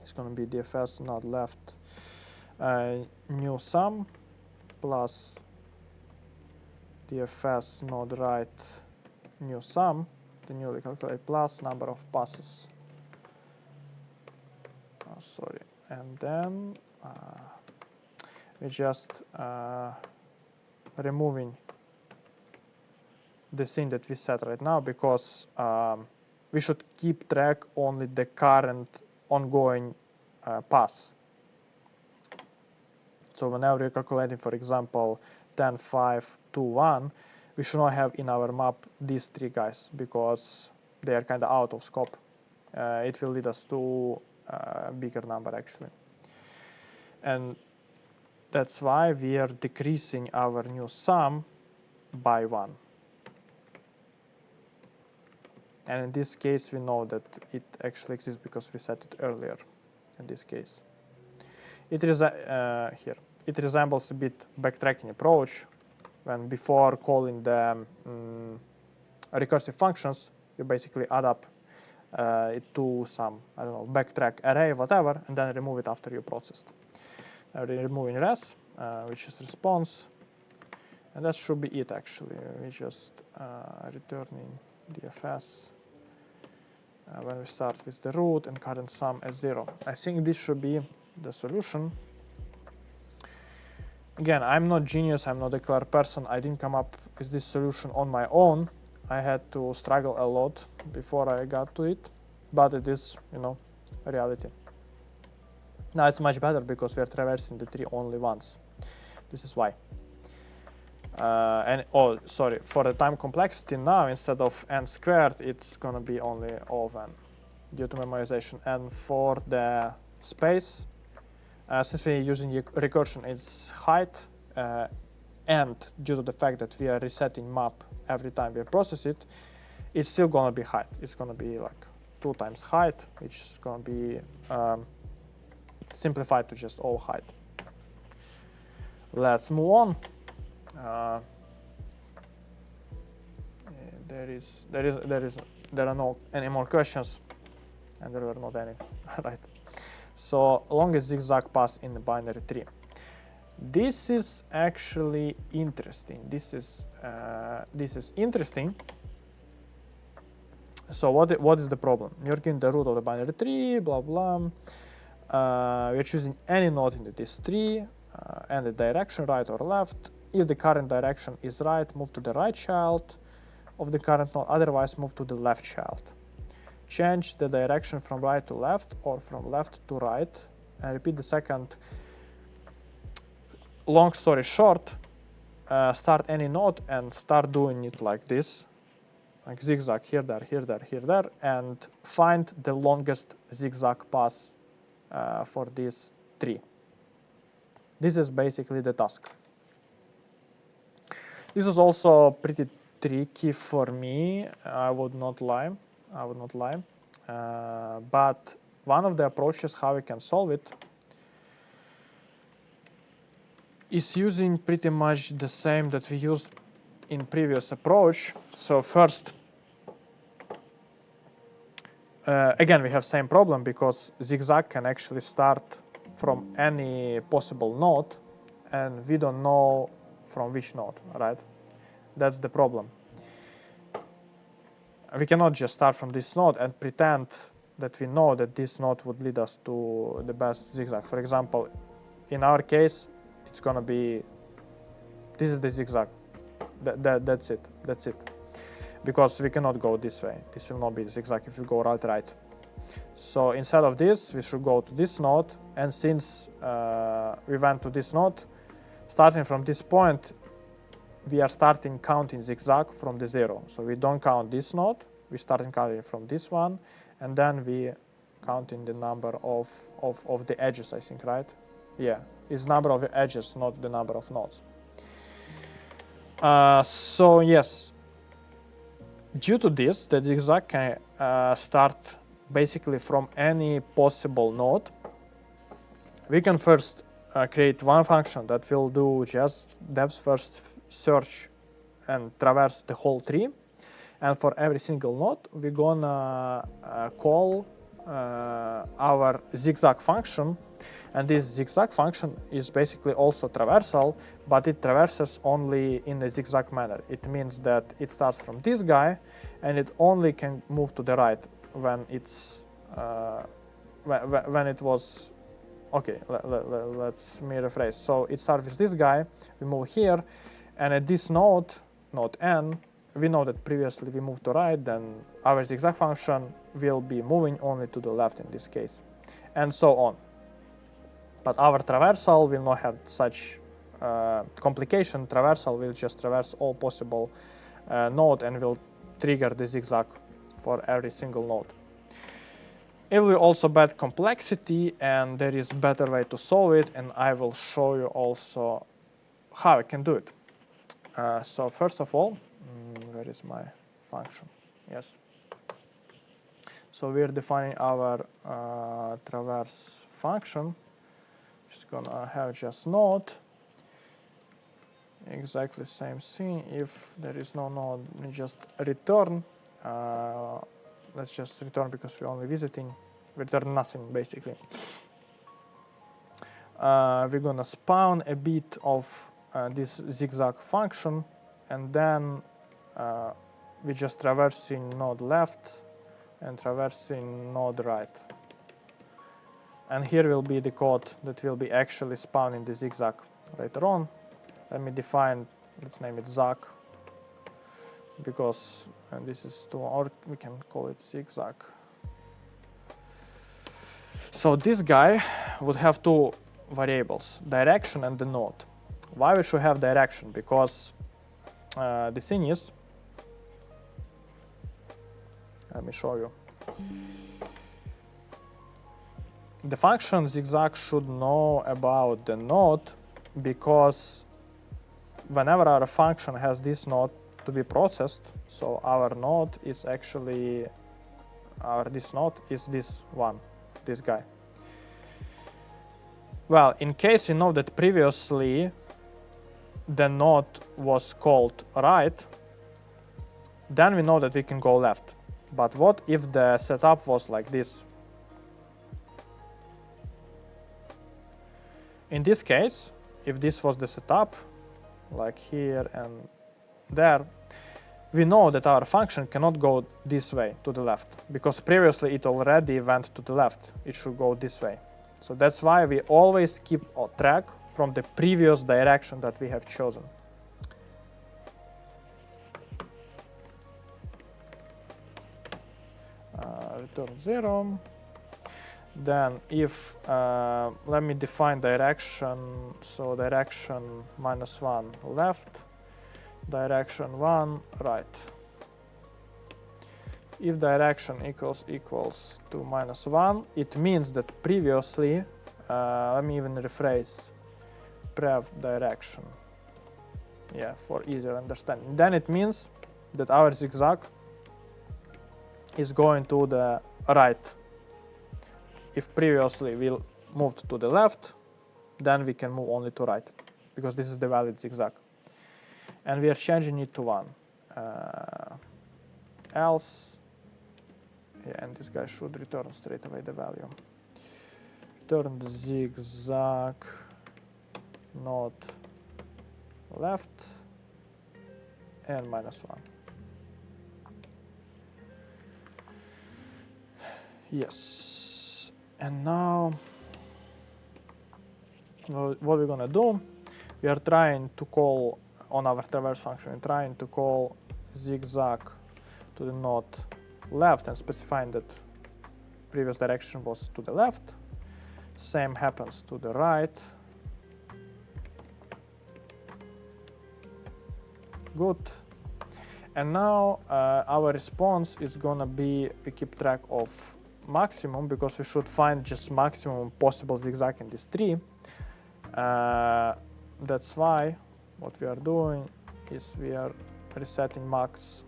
It's going to be DFS node left new sum plus DFS node right new sum, the newly calculated plus number of passes. Sorry, and then we're just removing the thing that we set right now, because we should keep track only the current ongoing pass. So whenever you're calculating, for example, 10, 5, 2, 1, we should not have in our map these three guys because they are kind of out of scope. It will lead us to a bigger number actually. And that's why we are decreasing our new sum by 1. And in this case, we know that it actually exists because we set it earlier in this case. It resembles a bit backtracking approach when before calling the recursive functions, you basically add up it to some, I don't know, backtrack array, whatever, and then remove it after you processed. We're removing res, which is response, and that should be it actually. We just returning DFS when we start with the root and current sum as 0. I think this should be the solution. Again, I'm not genius, I'm not a clever person. I didn't come up with this solution on my own. I had to struggle a lot before I got to it, but it is, you know, a reality. Now it's much better because we are traversing the tree only once. This is why. For the time complexity now, instead of n squared, it's gonna be only O of n due to memorization. And for the space, since we're using recursion, it's height, and due to the fact that we are resetting map every time we process it, it's still gonna be height. It's gonna be like 2 times height, which is gonna be simplified to just O height. Let's move on. There are no any more questions, and there were not any, right? So longest zigzag pass in the binary tree. This is actually interesting. This is interesting. So what is the problem? You're getting the root of the binary tree, blah blah. We're choosing any node in this tree and the direction, right or left. If the current direction is right, move to the right child of the current node. Otherwise, move to the left child. Change the direction from right to left or from left to right, and repeat the second. Long story short, start any node and start doing it like this, like zigzag here, there, here, there, here, there, and find the longest zigzag path for this tree. This is basically the task. This is also pretty tricky for me. I would not lie. But one of the approaches how we can solve it is using pretty much the same that we used in previous approach. So first, again, we have same problem because zigzag can actually start from any possible node, and we don't know from which node, right? That's the problem. We cannot just start from this node and pretend that we know that this node would lead us to the best zigzag. For example, in our case, it's gonna be, this is the zigzag. That's it. Because we cannot go this way. This will not be the zigzag if we go right. So instead of this, we should go to this node. And since we went to this node, starting from this point, we are starting counting zigzag from the 0. So we don't count this node, we start counting from this one, and then we counting the number of the edges, I think, right? Yeah, it's number of edges, not the number of nodes. So yes, due to this, the zigzag can start basically from any possible node. We can first create one function that will do just depth first search and traverse the whole tree, and for every single node we're gonna call our zigzag function, and this zigzag function is basically also traversal, but it traverses only in a zigzag manner. It means that it starts from this guy and it only can move to the right when it's when it was okay. Let's me rephrase. So it starts with this guy, we move here, and at this node n, we know that previously we moved to right, then our zigzag function will be moving only to the left in this case, and so on. But our traversal will not have such complication, traversal will just traverse all possible node and will trigger the zigzag for every single node. It will also add complexity, and there is better way to solve it, and I will show you also how I can do it. So first of all, where is my function? Yes. So we're defining our traverse function. Just gonna have just node. Exactly same thing. If there is no node, we just return. Let's just return because we're only visiting. Return nothing basically. We're gonna spawn a bit of this zigzag function, and then we just traversing node left and traversing node right. And here will be the code that will be actually spawning the zigzag later on. Let me define, let's name it Zag, because this is to, or we can call it zigzag. So this guy would have two variables, direction and the node. Why we should have direction? Because the thing is, let me show you. The function zigzag should know about the node, because whenever our function has this node to be processed, so our node is actually, this node is this one, this guy. Well, in case you know that previously the node was called right, then we know that we can go left. But what if the setup was like this? In this case, if this was the setup, like here and there, we know that our function cannot go this way to the left, because previously it already went to the left. It should go this way. So that's why we always keep a track from the previous direction that we have chosen. Return 0. Then if, let me define direction, so direction -1 left, direction 1 right. If direction equals to -1, it means that previously, let me even rephrase, prev direction, yeah, for easier understanding. Then it means that our zigzag is going to the right. If previously we moved to the left, then we can move only to right, because this is the valid zigzag. And we are changing it to 1. Else, yeah, and this guy should return straight away the value. Return the zigzag node left and -1. Yes. And now, what we're gonna do, we are trying to call on our traverse function, we're trying to call zigzag to the node left and specifying that previous direction was to the left. Same happens to the right. Good. And now our response is gonna be, we keep track of maximum, because we should find just maximum possible zigzag in this tree. That's why what we are doing is we are resetting max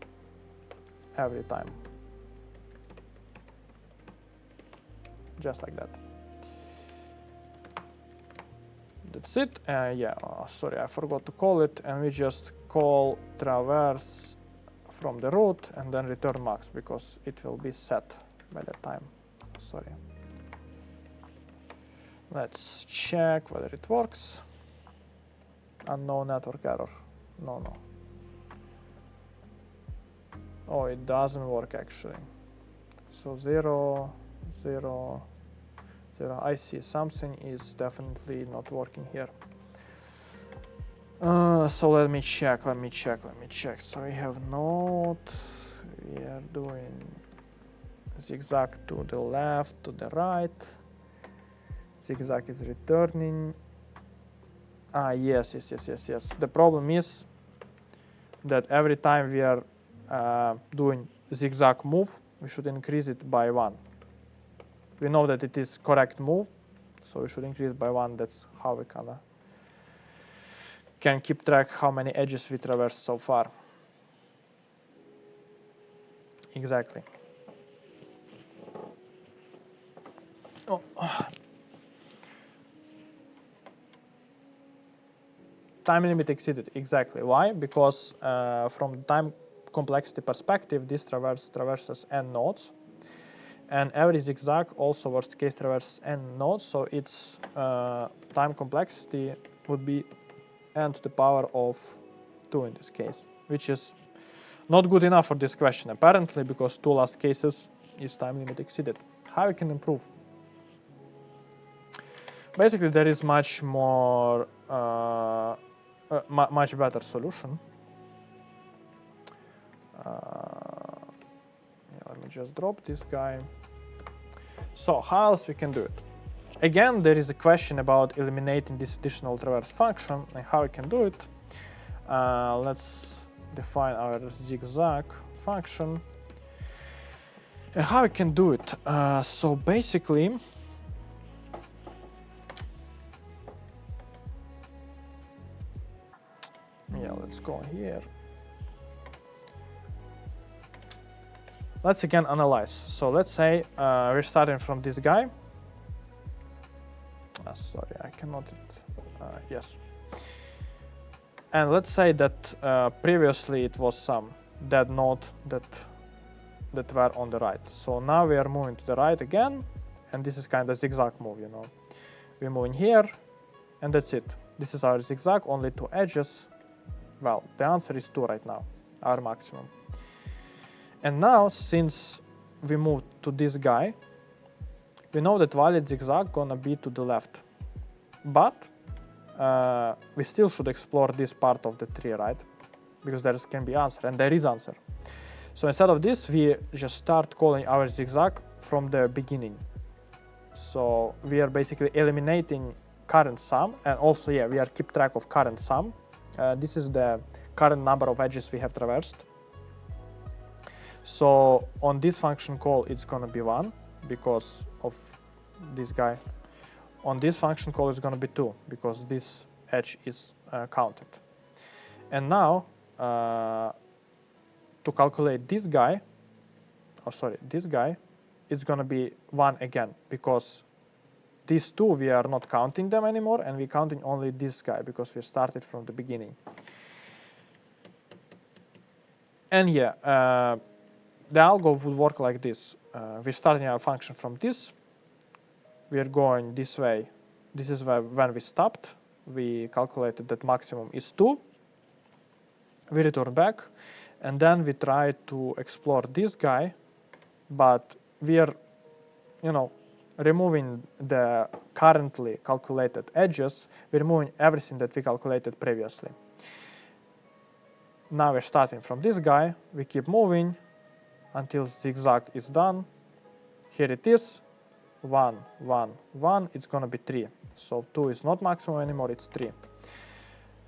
every time. Just like that. That's it. Yeah, sorry, I forgot to call it, and we just call traverse from the root and then return max, because it will be set by that time. Sorry. Let's check whether it works. Unknown network error. No. Oh, it doesn't work actually. So 0, 0, 0. I see something is definitely not working here. So let me check. So we have node. We are doing zigzag to the left, to the right. Zigzag is returning Yes. The problem is that every time we are doing zigzag move, we should increase it by 1. We know that it is correct move, so we should increase by 1. That's how we can keep track how many edges we traversed so far. Exactly. Oh. Time limit exceeded. Exactly. Why? Because from the time complexity perspective, this traverses n nodes, and every zigzag also worst case traverses n nodes, so its time complexity would be n to the power of 2 in this case, which is not good enough for this question apparently, because 2 last cases is time limit exceeded. How we can improve? Basically, there is much more much better solution. Let me just drop this guy. So how else we can do it? Again, there is a question about eliminating this additional traverse function and how we can do it. Let's define our zigzag function and how we can do it. So basically, let's go here. Let's again analyze. So let's say we're starting from this guy. Sorry, I cannot. Yes. And let's say that previously it was some dead node that were on the right. So now we are moving to the right again, and this is kind of zigzag move, you know. We're moving here, and that's it. This is our zigzag, only 2 edges. Well, the answer is 2 right now, our maximum. And now, since we moved to this guy, we know that valid zigzag gonna be to the left. But we still should explore this part of the tree, right? Because there can be answer, and there is answer. So instead of this, we just start calling our zigzag from the beginning. So we are basically eliminating current sum, and also, we are keep track of current sum. This is the current number of edges we have traversed. So on this function call, it's going to be 1 because of this guy. On this function call, it's going to be 2 because this edge is counted. And now, to calculate this guy, it's going to be 1 again because these 2, we are not counting them anymore, and we're counting only this guy because we started from the beginning. And the algo would work like this. We're starting our function from this. We are going this way. This is when we stopped. We calculated that maximum is 2. We return back, and then we try to explore this guy, but we are, removing the currently calculated edges. We're removing everything that we calculated previously. Now we're starting from this guy. We keep moving until zigzag is done. Here it is, 1, 1, 1. It's going to be 3. So 2 is not maximum anymore, it's 3.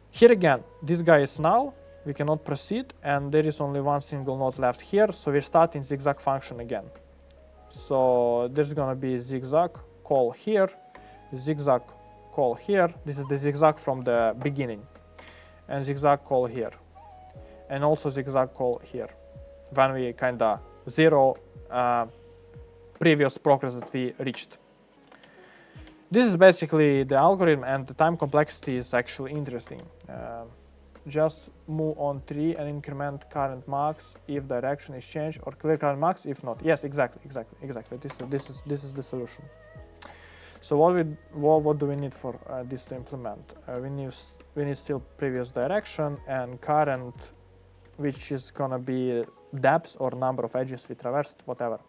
Here again, this guy is null. We cannot proceed, and there is only 1 single node left here. So we're starting zigzag function again. So there's going to be zigzag call here, zigzag call here. This is the zigzag from the beginning, and zigzag call here, and also zigzag call here when we kind of zero previous progress that we reached. This is basically the algorithm, and the time complexity is actually interesting. Just move on tree and increment current max if direction is changed, or clear current max if not. Yes, exactly. This is the solution. So what do we need for this to implement? We need still previous direction and current, which is gonna be depth or number of edges we traversed, whatever.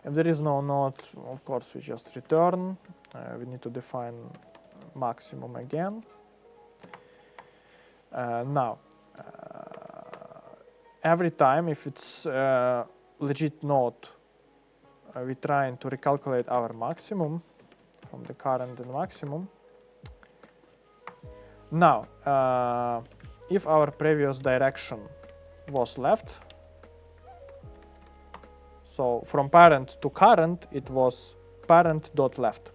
If there is no node, of course we just return. We need to define maximum again. Now, every time if it's a legit node, we're trying to recalculate our maximum from the current and maximum. Now, if our previous direction was left, so from parent to current, it was parent.left.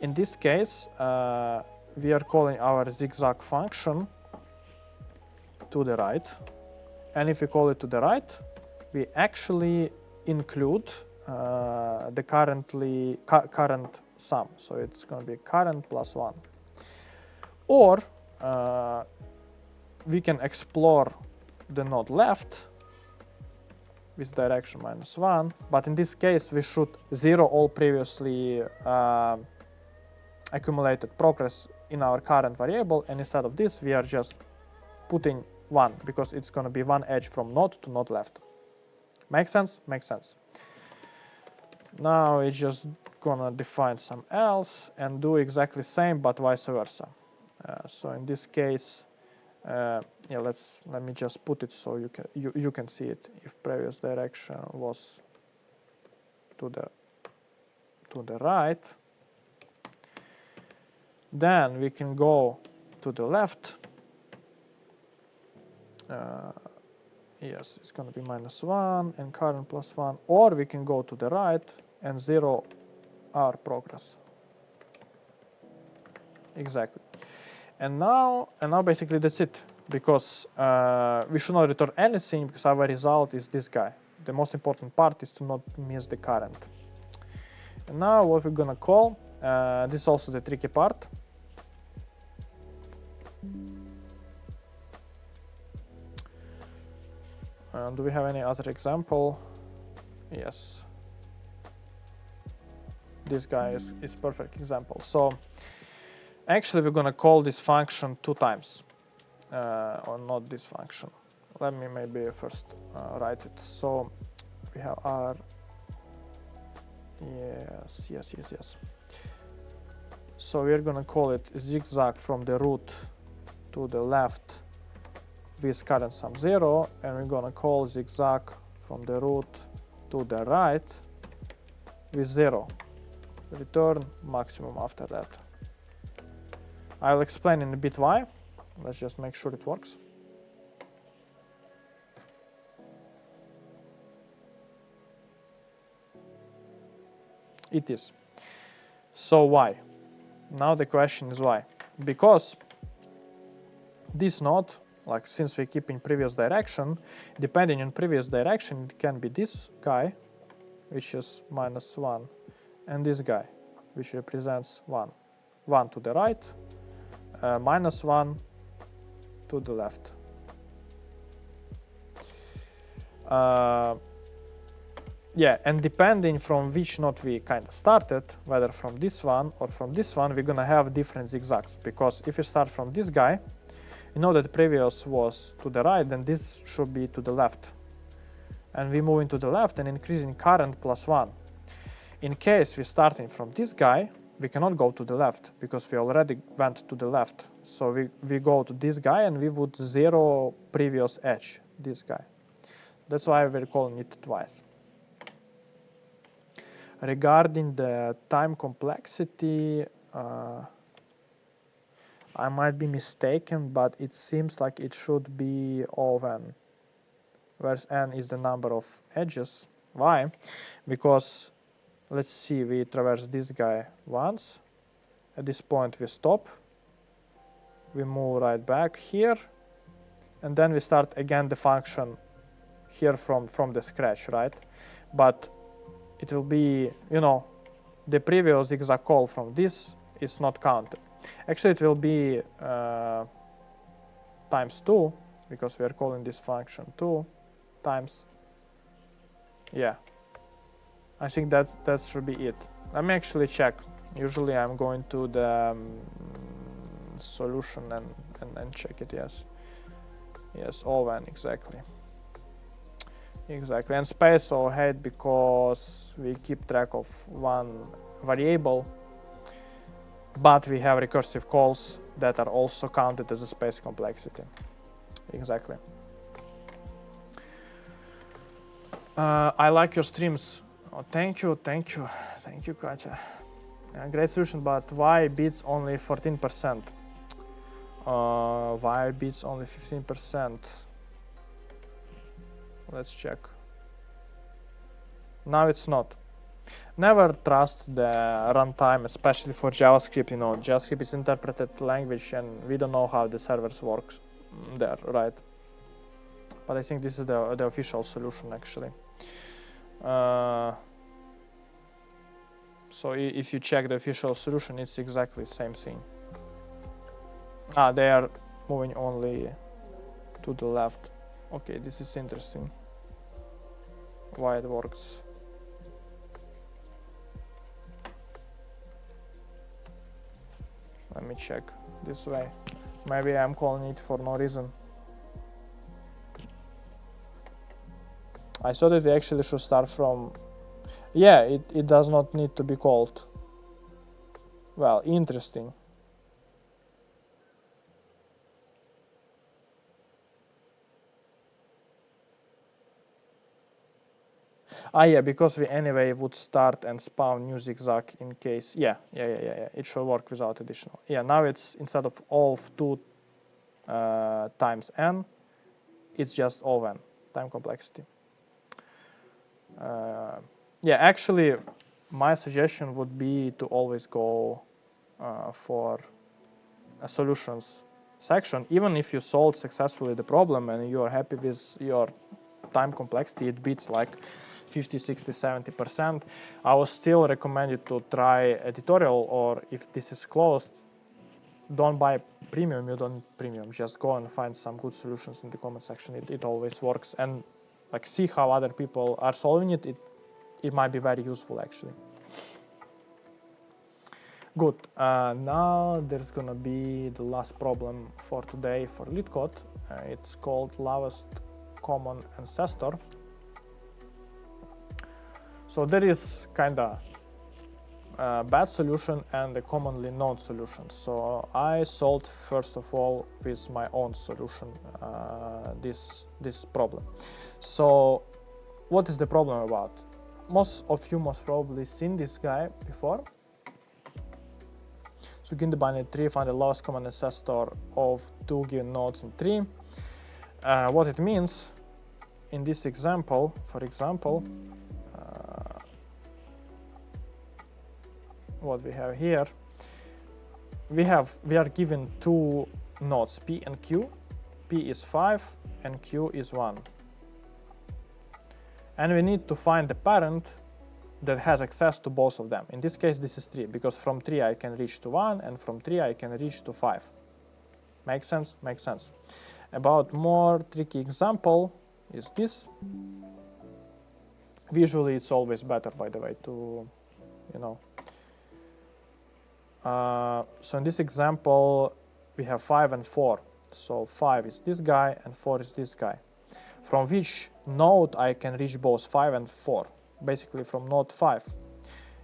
In this case, we are calling our ZigZag function to the right. And if we call it to the right, we actually include the current sum. So it's going to be current plus 1. Or we can explore the node left with direction -1, but in this case we should zero all previously accumulated progress in our current variable, and instead of this we are just putting 1 because it's going to be one edge from node to node left. Make sense? Makes sense. Now we're just gonna define some else and do exactly the same but vice versa. So in this case, yeah, let me just put it so you can see it. If previous direction was to the right, then we can go to the left. Yes, it's going to be -1 and current +1, or we can go to the right and zero our progress. Exactly. And now basically that's it, because we should not return anything because our result is this guy. The most important part is to not miss the current. And now what we're gonna call, this is also the tricky part. Do we have any other example? Yes. This guy is perfect example. So actually we're gonna call this function 2 times, or not this function. Let me maybe first write it. So we have our, yes. So we're gonna call it ZigZag from the root to the left with current sum 0, and we're gonna call ZigZag from the root to the right with 0. Return maximum after that. I'll explain in a bit why. Let's just make sure it works. It is. So why? Now the question is why? Because this node, like since we keep in previous direction, depending on previous direction, it can be this guy, which is -1, and this guy, which represents 1. 1 to the right, -1 to the left. Yeah, and depending from which node we kind of started, whether from this one or from this one, we're gonna have different zigzags. Because if you start from this guy, you know that the previous was to the right, then this should be to the left. And we move into the left and increasing current +1. In case we're starting from this guy, we cannot go to the left because we already went to the left. So we go to this guy and we would zero previous edge, this guy. That's why we're calling it twice. Regarding the time complexity, I might be mistaken, but it seems like it should be O of n, where n is the number of edges. Why? Because let's see, we traverse this guy once. At this point we stop. We move right back here. And then we start again the function here from the scratch, right? But it will be, you know, the previous zigzag call from this is not counted. Actually, it will be times 2, because we are calling this function 2 times. Yeah, I think that should be it. Let me actually check. Usually I'm going to the solution and check it. Yes, O of n, exactly. And space overhead because we keep track of one variable, but we have recursive calls that are also counted as a space complexity. Exactly. I like your streams. Oh, thank you, Katya. Great solution, but why bits only 14%? Why beats only 15%? Let's check. Now it's not. Never trust the runtime, especially for JavaScript. You know, JavaScript is interpreted language and we don't know how the servers works there, right? But I think this is the official solution actually. So if you check the official solution, it's exactly the same thing. They are moving only to the left. Okay, this is interesting. Why it works. Let me check this way. Maybe I'm calling it for no reason. I thought that we actually should start from... Yeah, it does not need to be called. Well, interesting. Yeah, because we anyway would start and spawn new ZigZag in case. Yeah. It should work without additional. Yeah, now it's instead of all of 2 times n, it's just O of n, time complexity. Yeah, actually, my suggestion would be to always go for a solutions section. Even if you solved successfully the problem and you are happy with your time complexity, it beats like 50, 60, 70%. I would still recommend you to try a tutorial, or if this is closed, don't buy premium, you don't need premium. Just go and find some good solutions in the comment section. It always works. And like see how other people are solving it. It might be very useful actually. Good. Now there's gonna be the last problem for today for LeetCode. It's called lowest common ancestor. So there is kinda a bad solution and a commonly known solution. So I solved first of all with my own solution this problem. So what is the problem about? Most of you most probably seen this guy before. So given the binary tree, find the lowest common ancestor of 2 given nodes in tree. What it means in this example, for example, what we have here, we are given 2 nodes, P and Q. P is 5 and Q is 1. And we need to find the parent that has access to both of them. In this case, this is 3, because from 3 I can reach to 1, and from 3 I can reach to 5. Make sense? Makes sense. About more tricky example is this. Visually, it's always better, by the way, to, you know. So in this example, we have 5 and 4. So 5 is this guy and 4 is this guy. From which node I can reach both 5 and 4? Basically from node 5.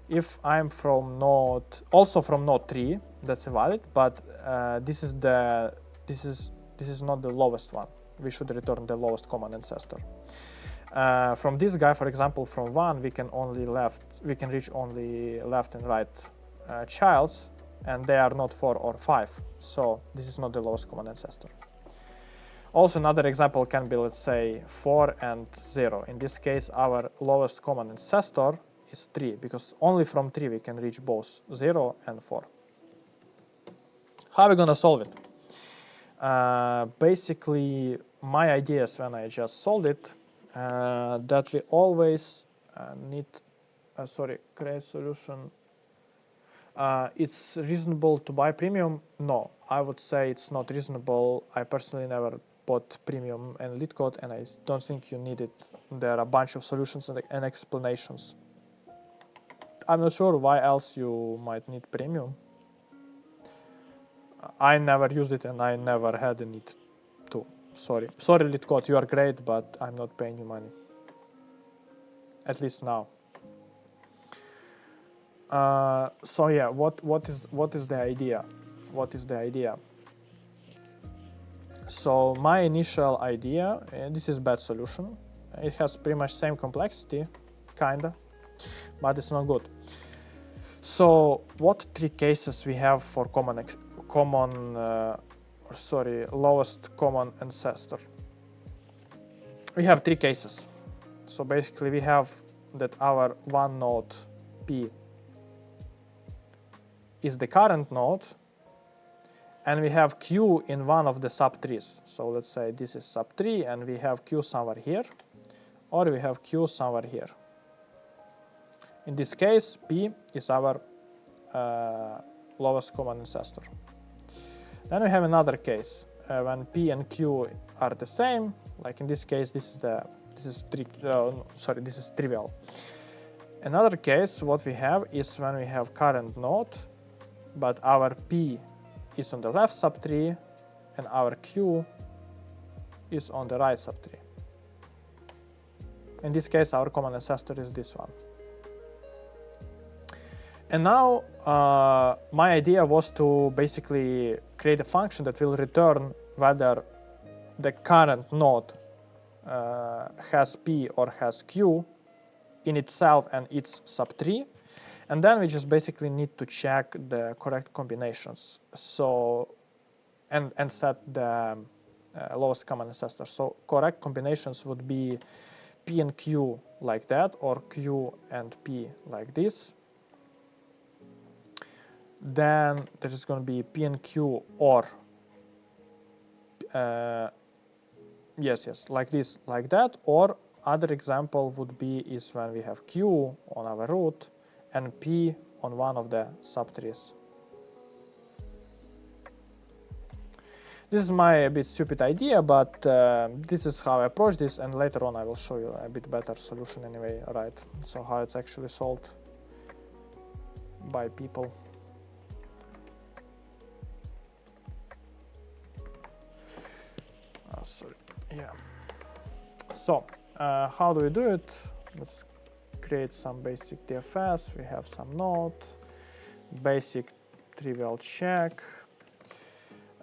If I'm from node, also from node 3, that's valid, but this is not the lowest one. We should return the lowest common ancestor. From this guy, for example, from 1, we can reach only left and right childs, and they are not 4 or 5. So this is not the lowest common ancestor. Also, another example can be, let's say, 4 and 0. In this case, our lowest common ancestor is 3, because only from 3 we can reach both 0 and 4. How are we going to solve it? Basically, my idea is when I just solved it, that we always need, create solution. It's reasonable to buy premium? No, I would say it's not reasonable. I personally never bought premium and LeetCode, and I don't think you need it. There are a bunch of solutions and explanations. I'm not sure why else you might need premium. I never used it and I never had a need to. Sorry LeetCode, you are great, but I'm not paying you money. At least now. So yeah, what is the idea? What is the idea? So my initial idea, this is bad solution. It has pretty much same complexity, kinda, but it's not good. So what 3 cases we have for common lowest common ancestor. We have three cases. So basically we have that our one node P is the current node, and we have Q in one of the subtrees. So let's say this is subtree, and we have Q somewhere here, or we have Q somewhere here. In this case, P is our lowest common ancestor. Then we have another case when P and Q are the same. Like in this case, this is trivial. Another case, what we have is when we have current node, but our P is on the left subtree and our Q is on the right subtree. In this case, our common ancestor is this one. And now my idea was to basically create a function that will return whether the current node has P or has Q in itself and its subtree. And then we just basically need to check the correct combinations. So, and set the lowest common ancestor. So correct combinations would be P and Q like that, or Q and P like this. Then there is going to be P and Q, or like this, like that. Or other example would be is when we have Q on our root and P on one of the subtrees. This is my a bit stupid idea, but this is how I approach this, and later on I will show you a bit better solution anyway, right? So how it's actually solved by people. So how do we do it? Let's create some basic DFS. We have some node, basic trivial check.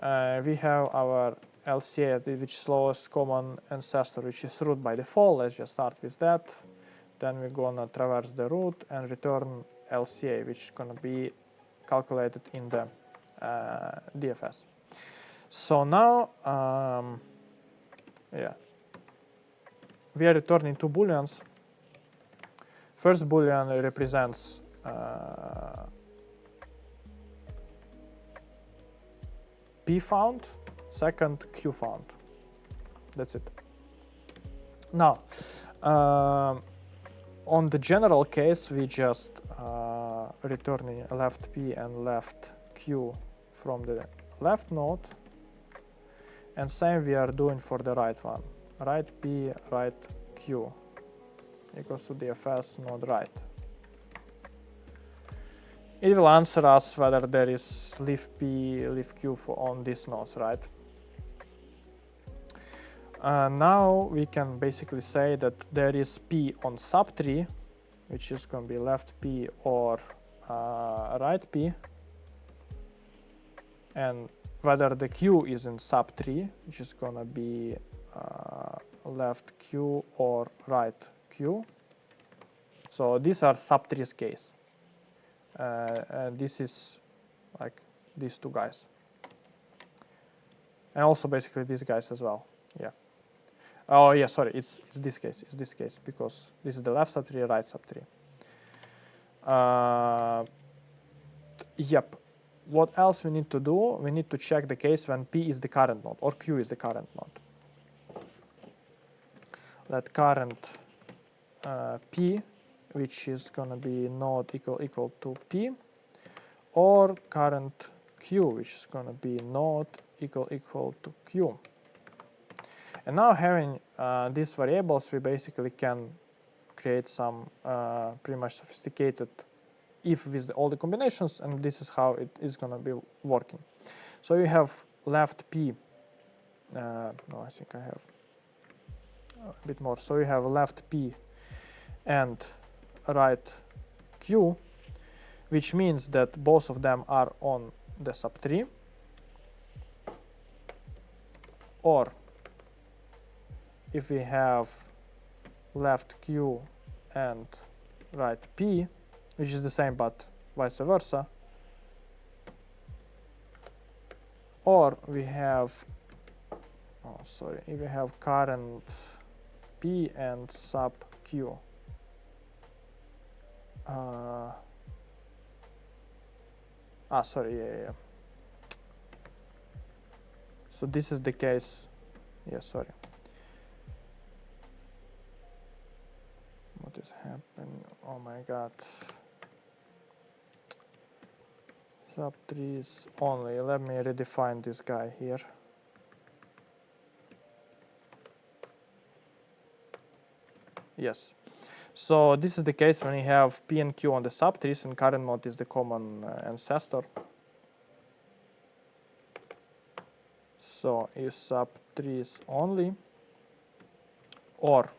We have our LCA, which is lowest common ancestor, which is root by default. Let's just start with that. Then we're gonna traverse the root and return LCA, which is gonna be calculated in the DFS. So now, we are returning two booleans. First boolean represents P found, second Q found. That's it. Now, on the general case, we just returning left P and left Q from the left node, and same we are doing for the right one. Right P, right Q equals to DFS node right. It will answer us whether there is leaf P, leaf Q on these nodes, right? Now we can basically say that there is P on subtree, which is going to be left P or right P, and whether the Q is in subtree, which is going to be left Q or right Q. So these are subtrees case. And this is like these two guys. And also basically these guys as well. Yeah. Oh yeah, sorry, it's this case. It's this case because this is the left subtree, right subtree. Yep. What else we need to do? We need to check the case when P is the current node or Q is the current node. Let current P, which is gonna be node equal to P, or current Q, which is gonna be node equal to Q. And now having these variables, we basically can create some pretty much sophisticated if with all the combinations, and this is how it is gonna be working. So you have left P. No, I think I have a bit more. So you have left P and right Q, which means that both of them are on the subtree. Or if we have left Q and right P, which is the same but vice versa, or we have, oh sorry, if we have current P and sub Q. Sorry, yeah. So this is the case. Yeah, sorry. What is happening? Oh my god. Sub trees only. Let me redefine this guy here. Yes. So this is the case when you have P and Q on the subtrees, and current node is the common ancestor. So if subtrees only, or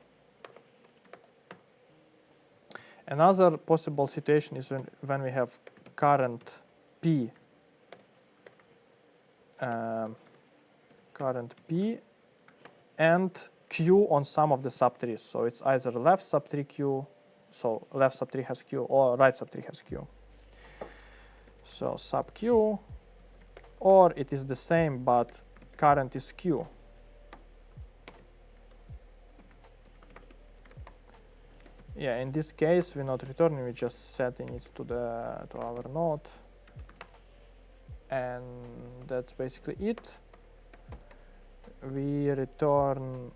another possible situation is when we have current P, and Q on some of the subtrees. So it's either left subtree Q, so left subtree has Q, or right subtree has Q. So sub Q, or it is the same but current is Q. Yeah, in this case we're not returning, we're just setting it to our node, and that's basically it. We return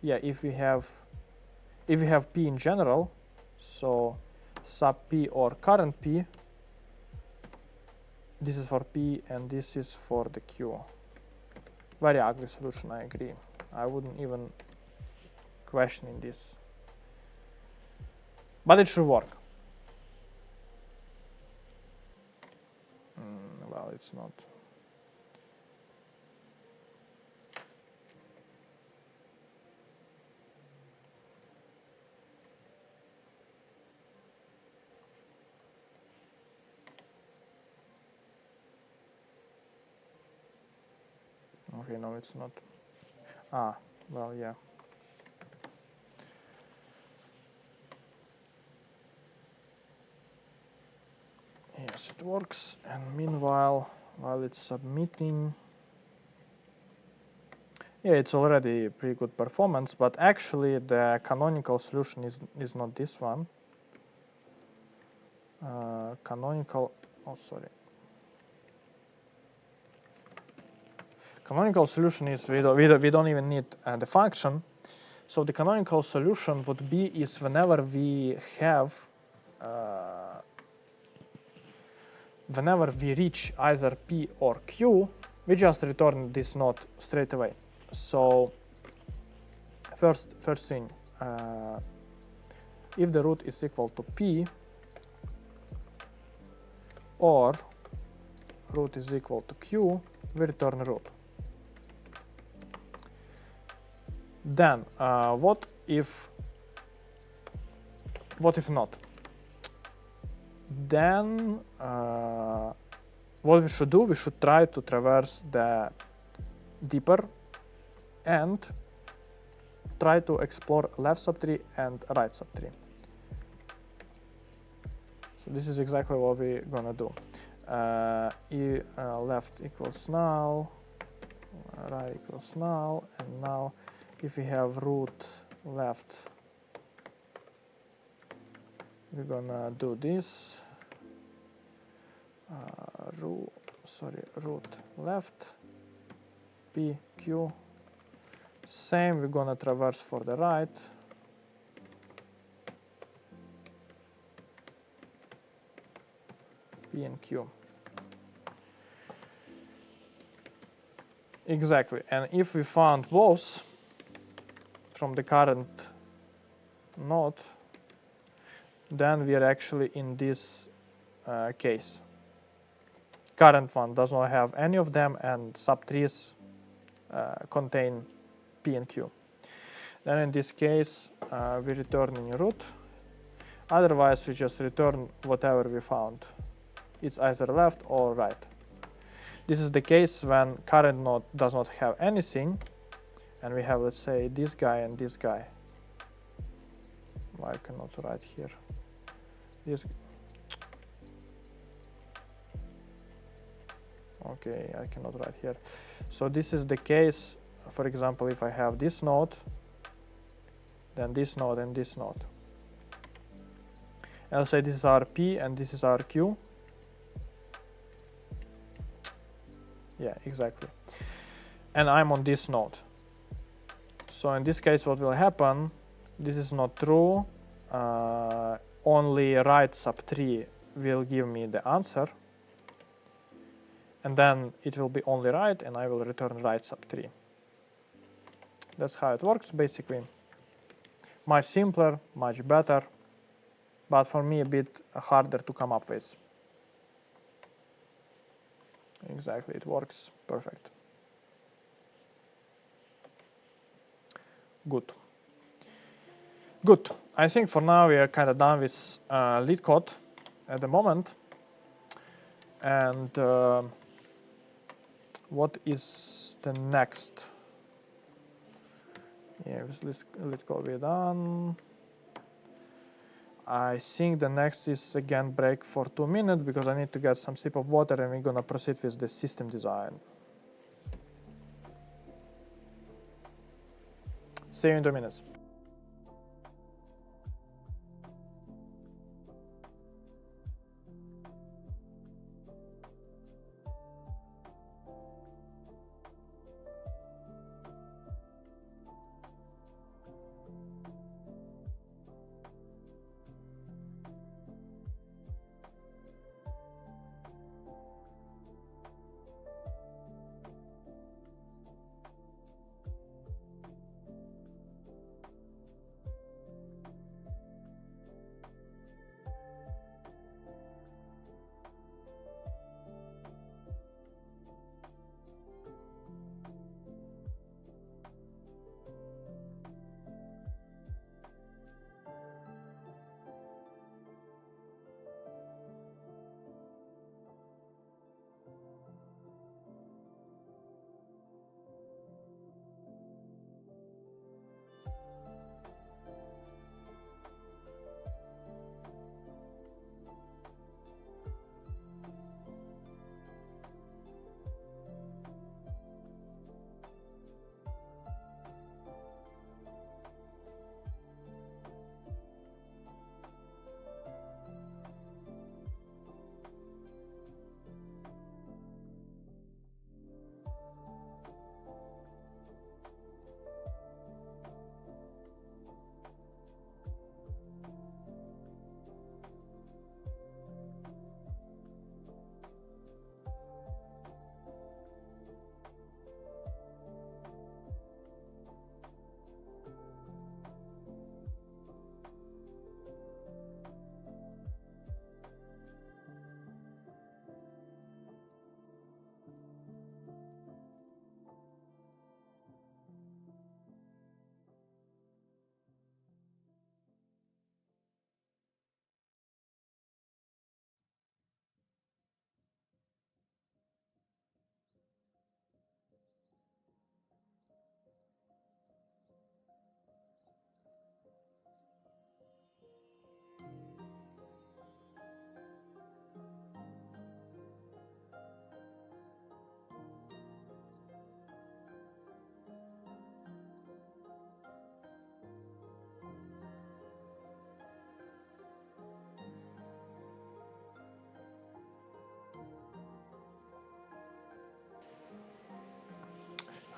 if we have P in general, so sub P or current P, this is for P and this is for the Q. Very ugly solution, I agree. I wouldn't even question this, but it should work. Well, it's not. Okay, no, it's not. Well, yeah. Yes, it works. And meanwhile, while it's submitting, yeah, it's already pretty good performance, but actually the canonical solution is not this one. Canonical solution is we don't even need the function. So the canonical solution would be is whenever we reach either P or Q, we just return this node straight away. So first thing, if the root is equal to P or root is equal to Q, we return root. Then what if not? Then what we should do, we should try to traverse the deeper and try to explore left subtree and right subtree. So this is exactly what we're gonna do. Left equals null, right equals null, and now if we have root left, we're gonna do this. Root left, P, Q. Same, we're gonna traverse for the right. P and Q. Exactly, and if we found both from the current node, then we are actually in this case. Current one does not have any of them, and subtrees contain P and Q. Then in this case, we return in root. Otherwise, we just return whatever we found. It's either left or right. This is the case when current node does not have anything, and we have, let's say, this guy and this guy. Why I cannot write here? This. Okay, I cannot write here. So this is the case, for example, if I have this node, then this node and this node. I'll say this is RP and this is RQ. Yeah, exactly. And I'm on this node. So in this case, what will happen? This is not true. Only write sub3 will give me the answer. And then it will be only write, and I will return write sub3. That's how it works, basically. Much simpler, much better, but for me a bit harder to come up with. Exactly, it works perfect. Good. Good. I think for now we are kind of done with LeetCode at the moment. And what is the next? Yeah, with LeetCode we're done. I think the next is again break for 2 minutes because I need to get some sip of water and we're gonna proceed with the system design. See you in 2 minutes.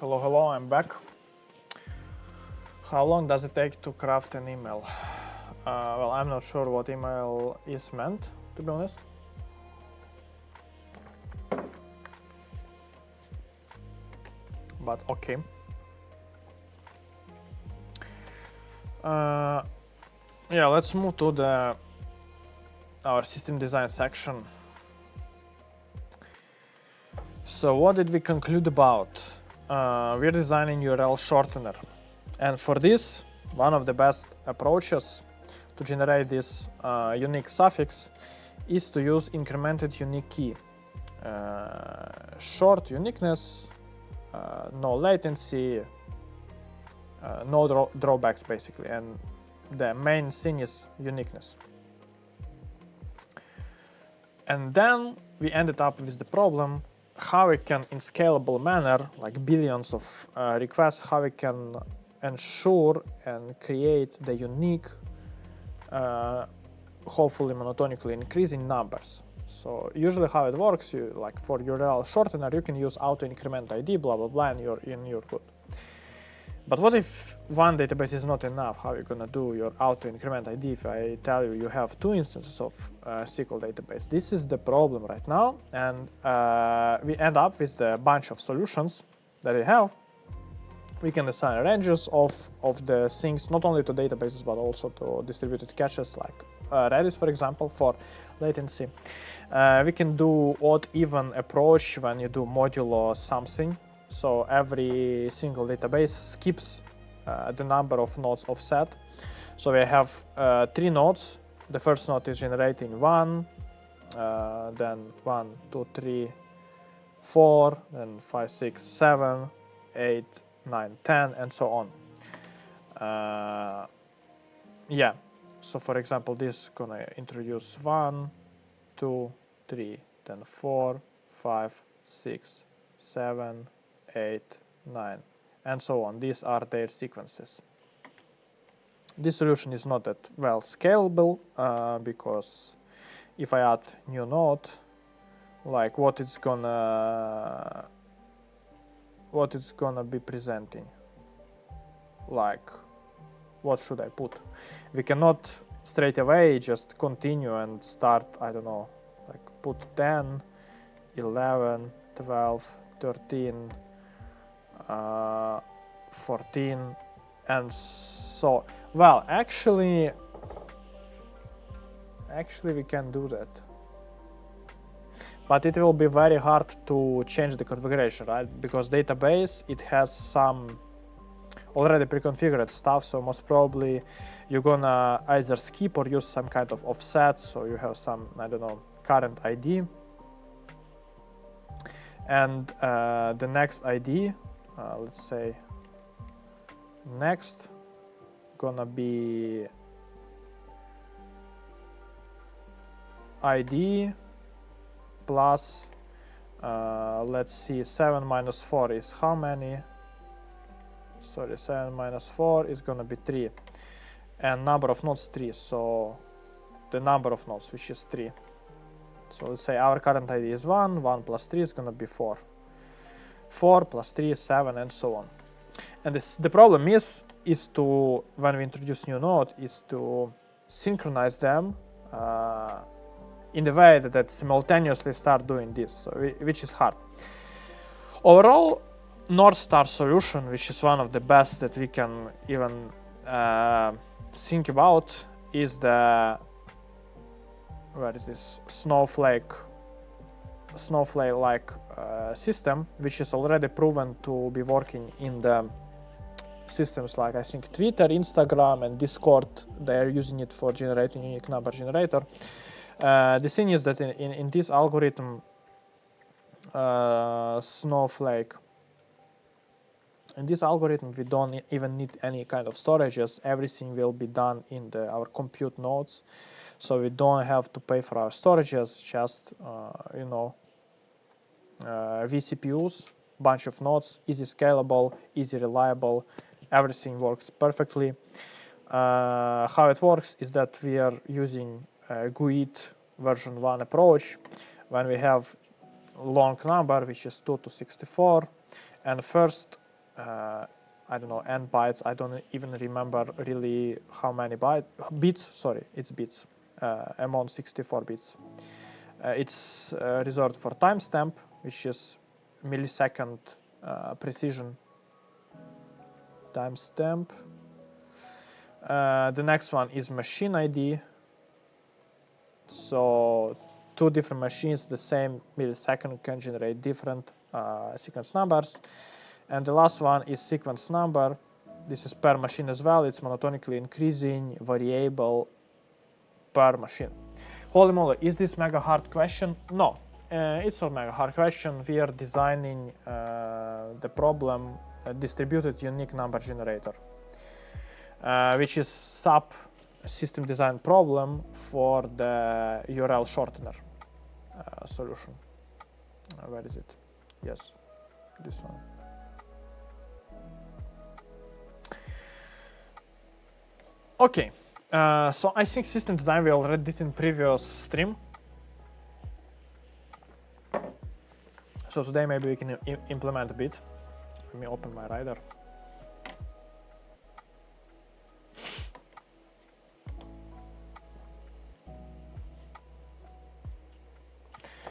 Hello, hello, I'm back. How long does it take to craft an email? Well, I'm not sure what email is meant, to be honest. But okay. Yeah, let's move to our system design section. So what did we conclude about? We're designing URL shortener, and for this, one of the best approaches to generate this unique suffix is to use incremented unique key. Short uniqueness, no latency, no drawbacks basically, and the main thing is uniqueness. And then we ended up with the problem how we can, in scalable manner, like billions of requests, how we can ensure and create the unique, hopefully monotonically increasing numbers. So usually how it works, you like for URL shortener, you can use AutoIncrement ID, blah blah blah, and you're good. But what if one database is not enough? How are you gonna do your AutoIncrement ID if I tell you you have 2 instances of SQL database? This is the problem right now, and we end up with the bunch of solutions that we have. We can assign ranges of the things, not only to databases, but also to distributed caches like Redis, for example, for latency. We can do odd-even approach when you do modulo something. So every single database skips the number of nodes offset. So we have 3 nodes. The first node is generating 1, then 1, 2, 3, 4, then 5, 6, 7, 8, 9, 10, and so on. Yeah, so for example, this is gonna introduce 1, 2, 3, then 4, 5, 6, 7, 8, 9, and so on. These are their sequences. This solution is not that well scalable because if I add new node, like what it's gonna be presenting, like what should I put? We cannot straight away just continue and start, I don't know, like put 10, 11, 12, 13, 14, and so, well, actually we can do that, but it will be very hard to change the configuration, right? Because database, it has some already pre-configured stuff, so most probably you're gonna either skip or use some kind of offset, so you have some, I don't know, current ID, and the next ID, let's say next gonna be ID plus let's see, 7 minus 4 is how many? Sorry, 7 minus 4 is gonna be 3, and number of nodes 3, so the number of nodes, which is 3. So let's say our current ID is 1, 1 plus 3 is gonna be 4. 4 plus 3 is 7, and so on. And the problem is to, when we introduce new node, is to synchronize them in the way that simultaneously start doing this, so which is hard. Overall, North Star solution, which is one of the best that we can even think about, is the, where is this, Snowflake-like system, which is already proven to be working in the systems like, I think, Twitter, Instagram, and Discord. They are using it for generating unique number generator. The thing is that in this algorithm, Snowflake, in this algorithm, we don't even need any kind of storages. Everything will be done in our compute nodes, so we don't have to pay for our storages. Just you know, vCPUs, bunch of nodes, easy scalable, easy reliable. Everything works perfectly. How it works is that we are using GUID version 1 approach when we have long number, which is 2 to 64, and first I don't know, n bytes, I don't even remember really how many bits, sorry, it's bits, among 64 bits. It's reserved for timestamp, which is millisecond precision timestamp. The next one is machine ID. So 2 different machines, the same millisecond, can generate different sequence numbers. And the last one is sequence number. This is per machine as well. It's monotonically increasing variable per machine. Holy moly, is this mega hard question? No, it's not mega hard question. We are designing the problem, a distributed unique number generator, which is sub-system design problem for the URL shortener solution. Where is it? Yes, this one. Okay, so I think system design we already did in previous stream. So today maybe we can implement a bit. Let me open my rider.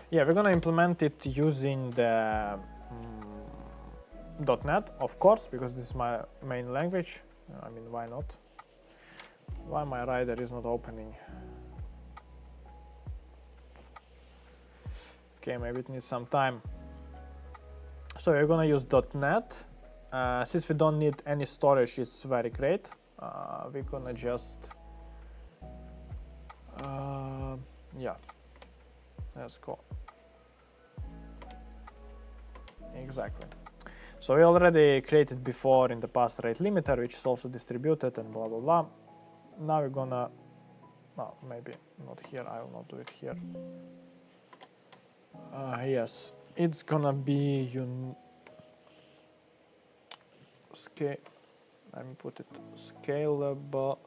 Yeah, we're gonna implement it using the .NET, of course, because this is my main language. I mean, why not? Why my rider is not opening? Okay, maybe it needs some time. So we're gonna use .NET. Since we don't need any storage, it's very great. We're gonna just yeah, let's go. Exactly. So we already created before in the past rate limiter, which is also distributed and blah blah blah. Now we're gonna, well, maybe not here. I will not do it here. Yes, it's gonna be let me put it scalable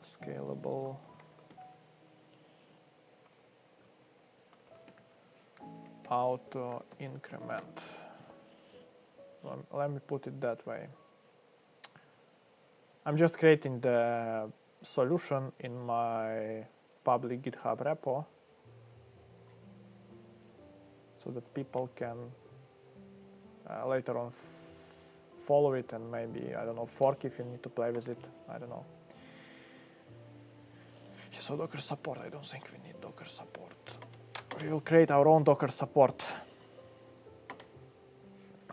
auto increment. Let me put it that way. I'm just creating the solution in my public GitHub repo so that people can later on follow it and maybe, I don't know, fork if you need to play with it. I don't know. So Docker support, I don't think we need Docker support. We will create our own Docker support.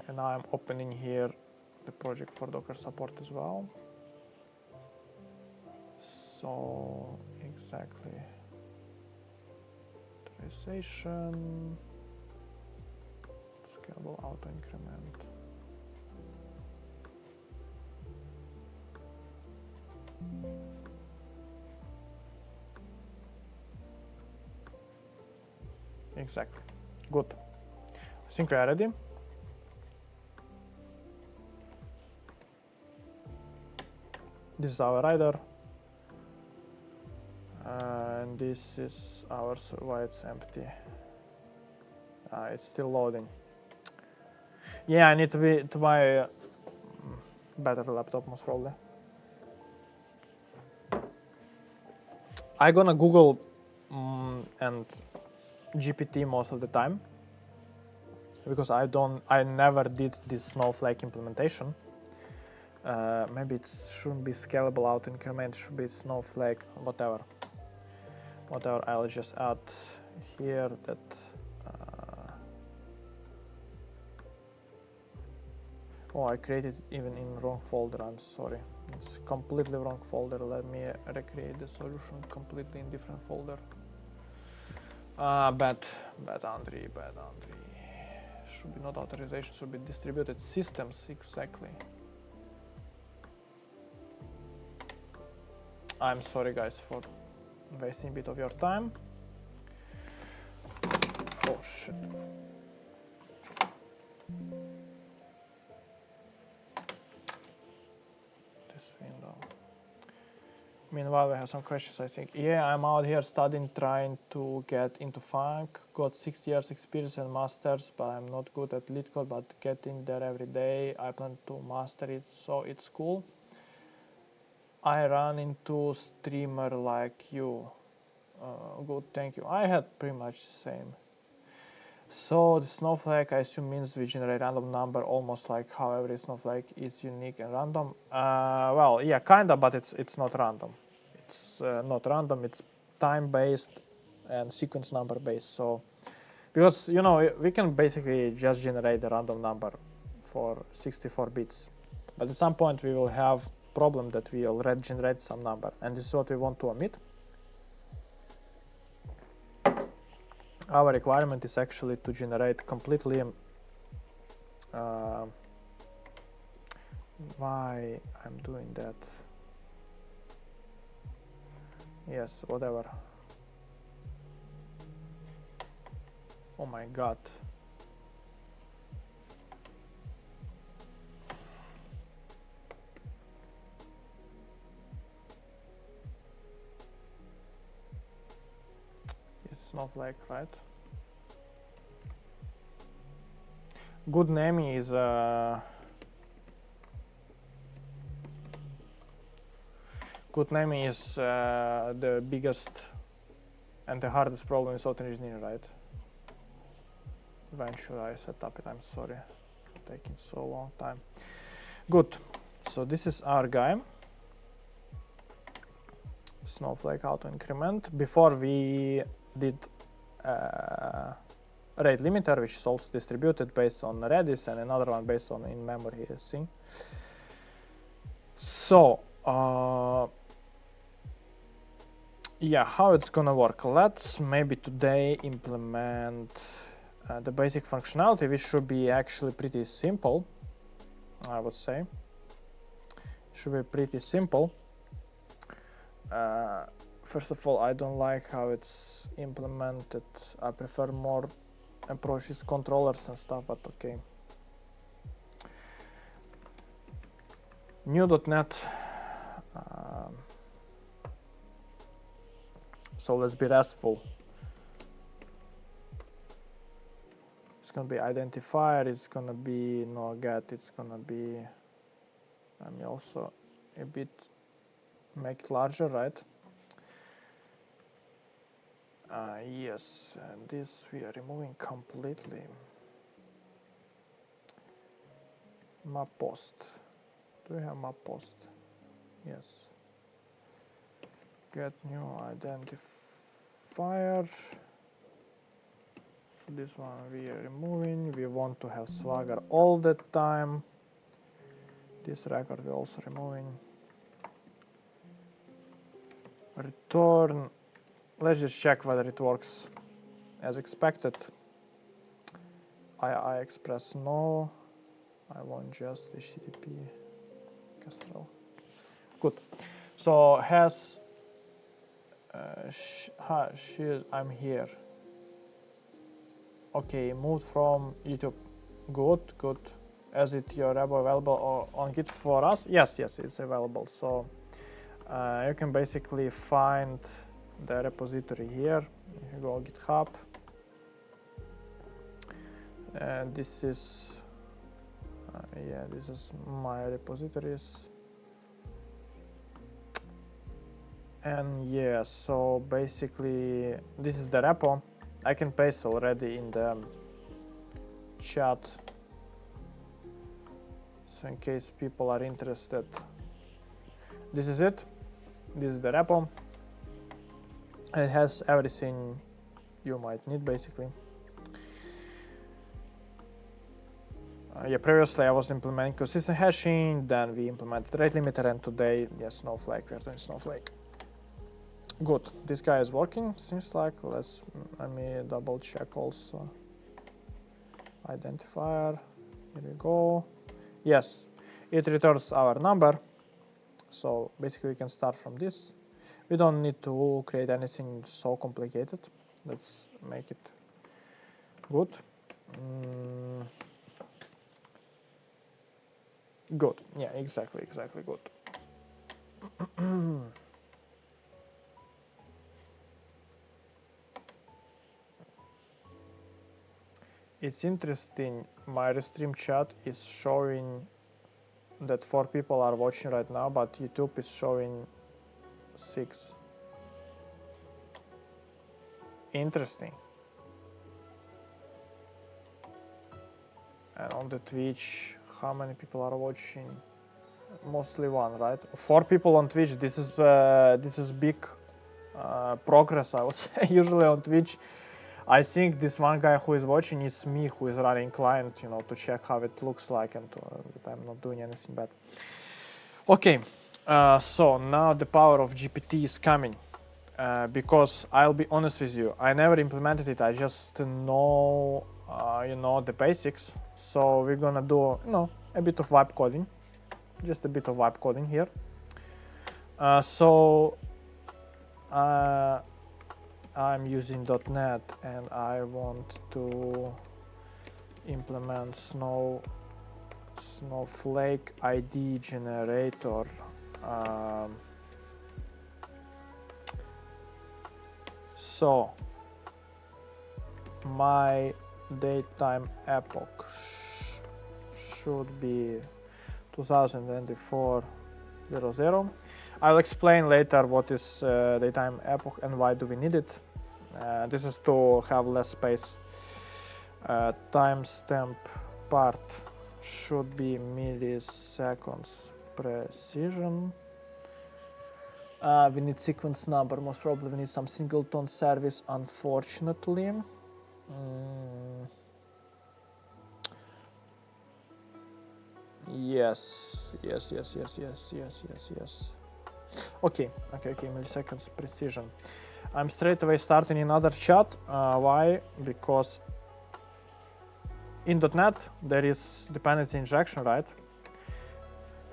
And now I'm opening here the project for Docker support as well. So exactly, authorization, scalable auto increment. Exactly. Good. I think we are ready. This is our rider. And this is ours. Why it's empty? It's still loading. Yeah, I need to buy a better laptop most probably. I'm gonna Google and GPT most of the time because I never did this Snowflake implementation. Maybe it shouldn't be scalable auto increment, should be Snowflake, whatever. I'll just add here that oh, I created it even in wrong folder. I'm sorry, it's completely wrong folder. Let me recreate the solution completely in different folder. Bad Andrei. Should be not authorization, should be distributed systems. Exactly. I'm sorry guys for wasting a bit of your time. Oh shit. This window. Meanwhile, we have some questions, I think. Yeah, I'm out here studying, trying to get into funk. Got 6 years experience and masters, but I'm not good at LeetCode, but getting there every day. I plan to master it, so it's cool. I run into streamer like you. Good, thank you. I had pretty much the same. So the snowflake, I assume, means we generate random number, almost like how every snowflake is unique and random. Well, yeah, kinda, but it's not random. It's not random. It's time-based and sequence number-based. So, because you know we can basically just generate a random number for 64 bits, but at some point we will have problem that we already generate some number, and this is what we want to omit. Our requirement is actually to generate completely why I'm doing that. Yes, whatever. Oh my god. Snowflake, right? Good name is the biggest and the hardest problem in software engineering, right? When should I set up it? I'm sorry, taking so long time. Good. So this is our guy, Snowflake AutoIncrement. Before we did rate limiter, which is also distributed based on Redis, and another one based on in-memory thing. So yeah, how it's gonna work? Let's maybe today implement the basic functionality, which should be actually pretty simple, I would say. Should be pretty simple. First of all, I don't like how it's implemented. I prefer more approaches, controllers and stuff, but okay. New.NET. So let's be RESTful. It's gonna be identifier, it's gonna be no get, it's gonna be, let me also a bit make it larger, right? Yes, and this we are removing completely. Map post. Do we have map post? Yes. Get new identifier. So this one we are removing. We want to have Swagger all the time. This record we're also removing. Return. Let's just check whether it works as expected. I express no. I want just HTTP Castrel. Good. So has I'm here. Okay, moved from YouTube. Good, good. Is it your repo available or on Git for us? Yes, yes, it's available. So you can basically find the repository here. If you go GitHub, and this is yeah, this is my repositories. And yeah, so basically this is the repo. I can paste already in the chat, so in case people are interested. This is it. This is the repo. It has everything you might need basically. Yeah, previously I was implementing consistent hashing, then we implemented rate limiter, and today, yes, Snowflake, we're doing Snowflake. Good, this guy is working, seems like. Let me double check also. Identifier, here we go. Yes, it returns our number. So basically we can start from this. We don't need to create anything so complicated. Let's make it good. Good, yeah, exactly good. It's interesting, my Restream chat is showing that 4 people are watching right now, but YouTube is showing 6. Interesting. And on the Twitch, how many people are watching? Mostly 1, right? 4 people on Twitch. This is big progress, I would say. Usually on Twitch, I think this one guy who is watching is me, who is running client, you know, to check how it looks like and that I'm not doing anything bad. Okay, so now the power of GPT is coming. Because I'll be honest with you, I never implemented it. I just know, you know, the basics. So we're gonna do, you know, a bit of vibe coding, just a bit of vibe coding here. I'm using .NET and I want to implement Snowflake ID generator. So my datetime epoch should be 2024-00. I'll explain later what is datetime epoch and why do we need it. This is to have less space. Timestamp part should be milliseconds precision. We need sequence number. Most probably we need some singleton service, unfortunately. Yes. Okay, milliseconds precision. I'm straight away starting another chat. Why? Because in .NET there is dependency injection, right?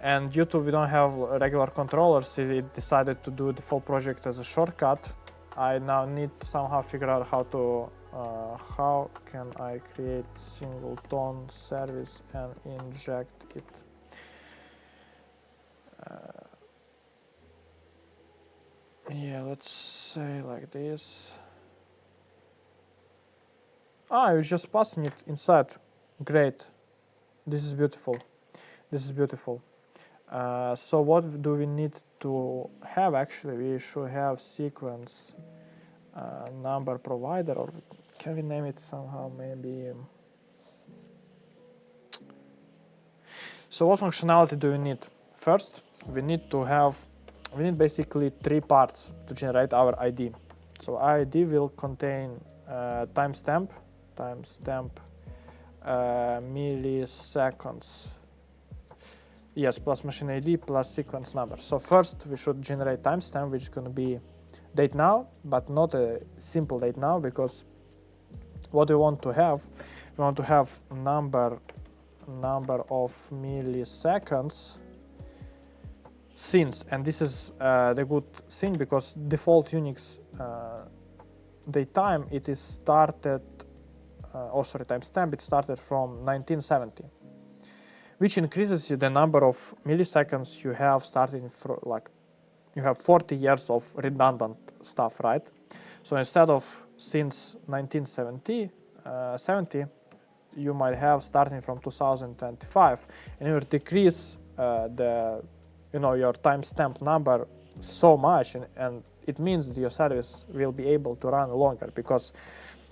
And due to we don't have regular controllers, it decided to do the full project as a shortcut. I now need to somehow figure out how can I create singleton service and inject it. Yeah, let's say like this. You're just passing it inside. Great. This is beautiful. So what do we need to have? Actually, we should have sequence number provider, or can we name it somehow? Maybe. So what functionality do we need? First, we need basically 3 parts to generate our ID. So ID will contain timestamp, milliseconds. Yes, plus machine ID plus sequence number. So first we should generate timestamp, which is going to be date now, but not a simple date now, because what we want to have number of milliseconds since, and this is the good thing, because default Unix datetime it is started, timestamp it started from 1970. Which increases the number of milliseconds you have starting from, like, you have 40 years of redundant stuff, right? So instead of since 1970, you might have starting from 2025, and you will decrease your timestamp number so much, and it means that your service will be able to run longer, because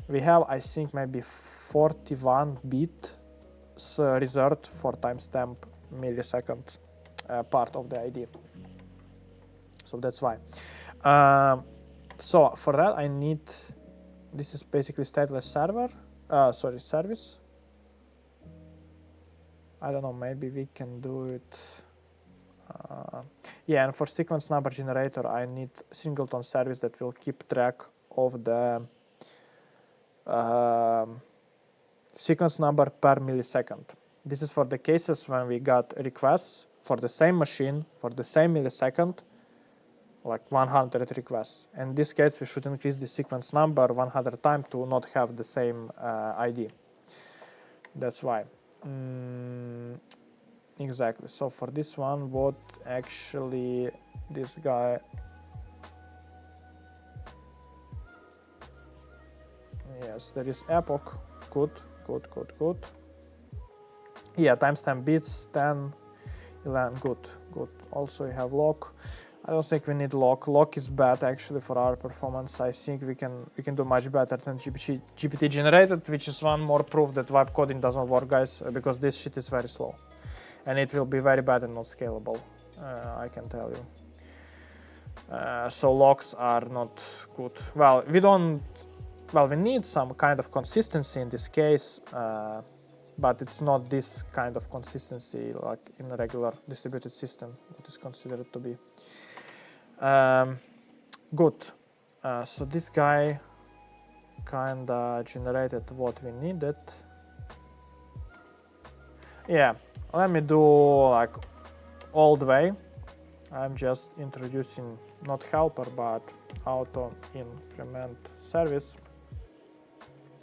we have, I think, maybe 41 bit reserved for timestamp millisecond part of the ID. So that's why. So for that I need, this is basically stateless service. I don't know, maybe we can do it. Yeah, and for sequence number generator I need singleton service that will keep track of the sequence number per millisecond. This is for the cases when we got requests for the same machine for the same millisecond, like 100 requests. In this case, we should increase the sequence number 100 times to not have the same ID. That's why. Exactly. So for this one, what actually this guy... Yes, there is epoch. Good. Yeah, timestamp bits 10, 11. Good. Also, you have lock. I don't think we need lock. Lock is bad actually for our performance. I think we can do much better than GPT generated, which is one more proof that vibe coding doesn't work, guys, because this shit is very slow, and it will be very bad and not scalable. I can tell you. So locks are not good. Well, we need some kind of consistency in this case, but it's not this kind of consistency like in a regular distributed system it is considered to be. Good. So this guy kinda generated what we needed. Yeah, let me do like old way. I'm just introducing not helper but AutoIncrement service.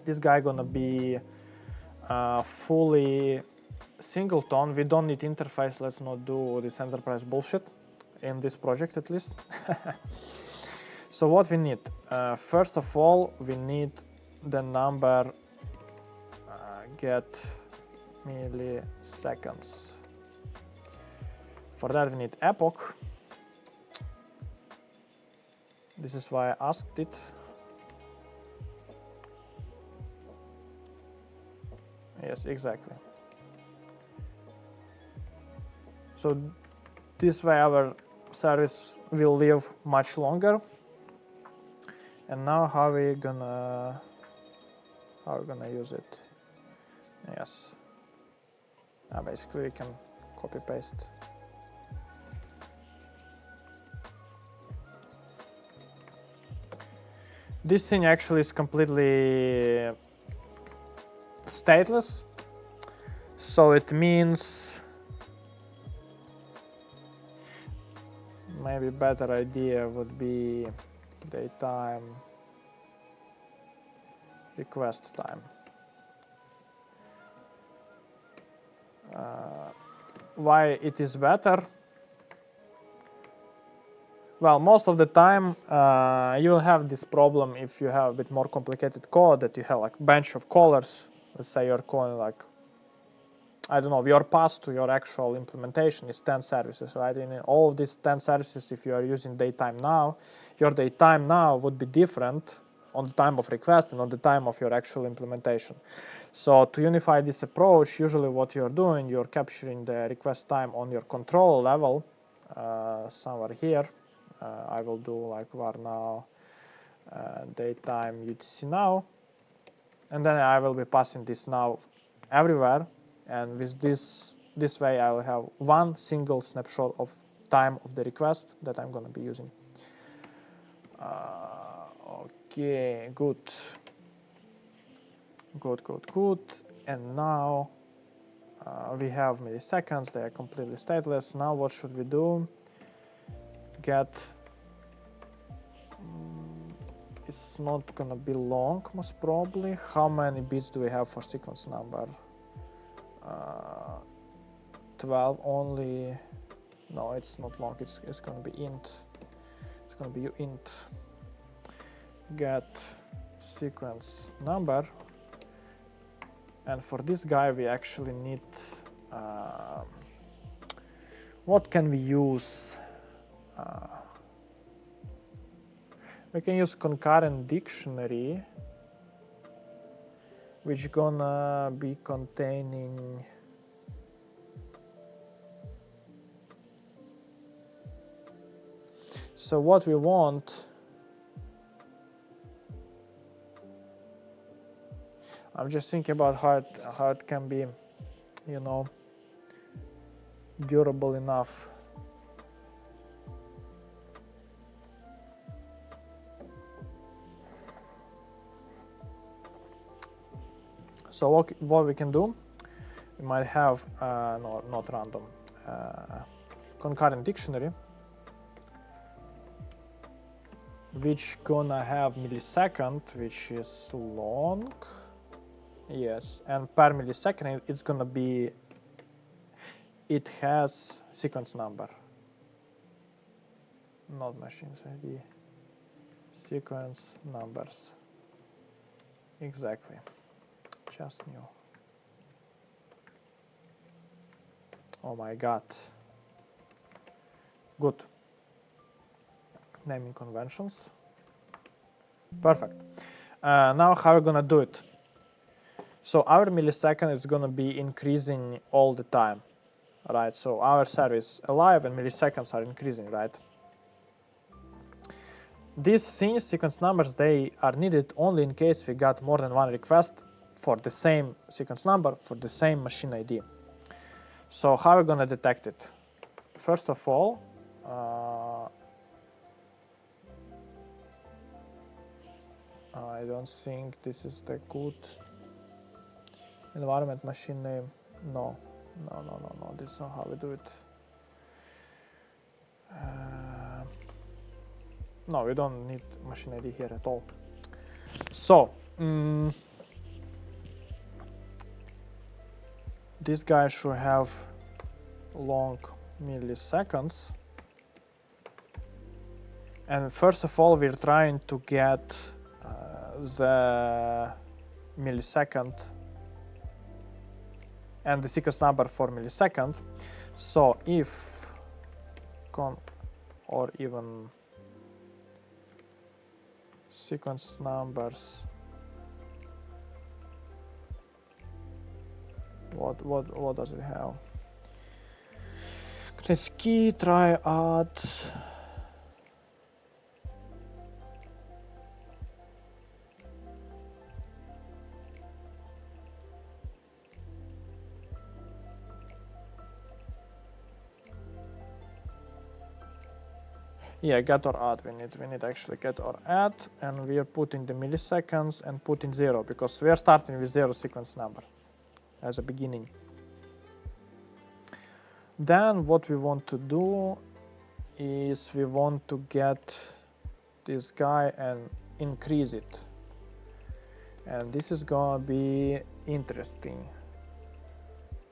This guy gonna be fully singleton. We don't need interface. Let's not do this enterprise bullshit in this project, at least. So what we need? First of all, we need the number get milliseconds. For that we need epoch. This is why I asked it. Yes, exactly. So this way our service will live much longer. And now how we gonna use it? Yes. Basically we can copy paste. This thing actually is completely stateless, so it means maybe better idea would be datetime request time. Why it is better? Well, most of the time you will have this problem if you have a bit more complicated code, that you have like a bunch of callers. Let's say you're calling like, I don't know, your path to your actual implementation is 10 services, right? And in all of these 10 services, if you are using datetime now, your datetime now would be different on the time of request and on the time of your actual implementation. So to unify this approach, usually what you're doing, you're capturing the request time on your control level, somewhere here. I will do like var now datetime UTC now, and then I will be passing this now everywhere, and with this way I will have one single snapshot of time of the request that I'm going to be using. Okay, good. And now we have milliseconds, they are completely stateless. Now what should we do? Get, it's not gonna be long most probably. How many bits do we have for sequence number? 12 only. No, it's not long, it's gonna be int. It's gonna be int get sequence number, and for this guy we actually need what can we use? We can use concurrent dictionary, which gonna be containing so what we want, I'm just thinking about how it can be, you know, durable enough. So what we can do, we might have no, not random, concurrent dictionary, which gonna have millisecond, which is long. Yes, and per millisecond it's gonna be, it has sequence number, not machines ID, sequence numbers. Exactly, just new. Oh my god. Good. Naming conventions. Perfect. Now how are we gonna do it? So our millisecond is gonna be increasing all the time, right? So our service alive and milliseconds are increasing, right? These sequence numbers, they are needed only in case we got more than one request for the same sequence number for the same machine ID. So how are we gonna detect it? First of all, I don't think this is the good environment machine name. No, this is not how we do it. No, we don't need machine ID here at all. So this guy should have long milliseconds, and first of all we're trying to get the millisecond and the sequence number for millisecond. So if or even sequence numbers, what does it have? Let's key try add. Yeah, get or add. We need actually get or add, and we are putting the milliseconds and putting 0 because we are starting with 0 sequence number as a beginning. Then what we want to do is we want to get this guy and increase it, and this is gonna be interesting.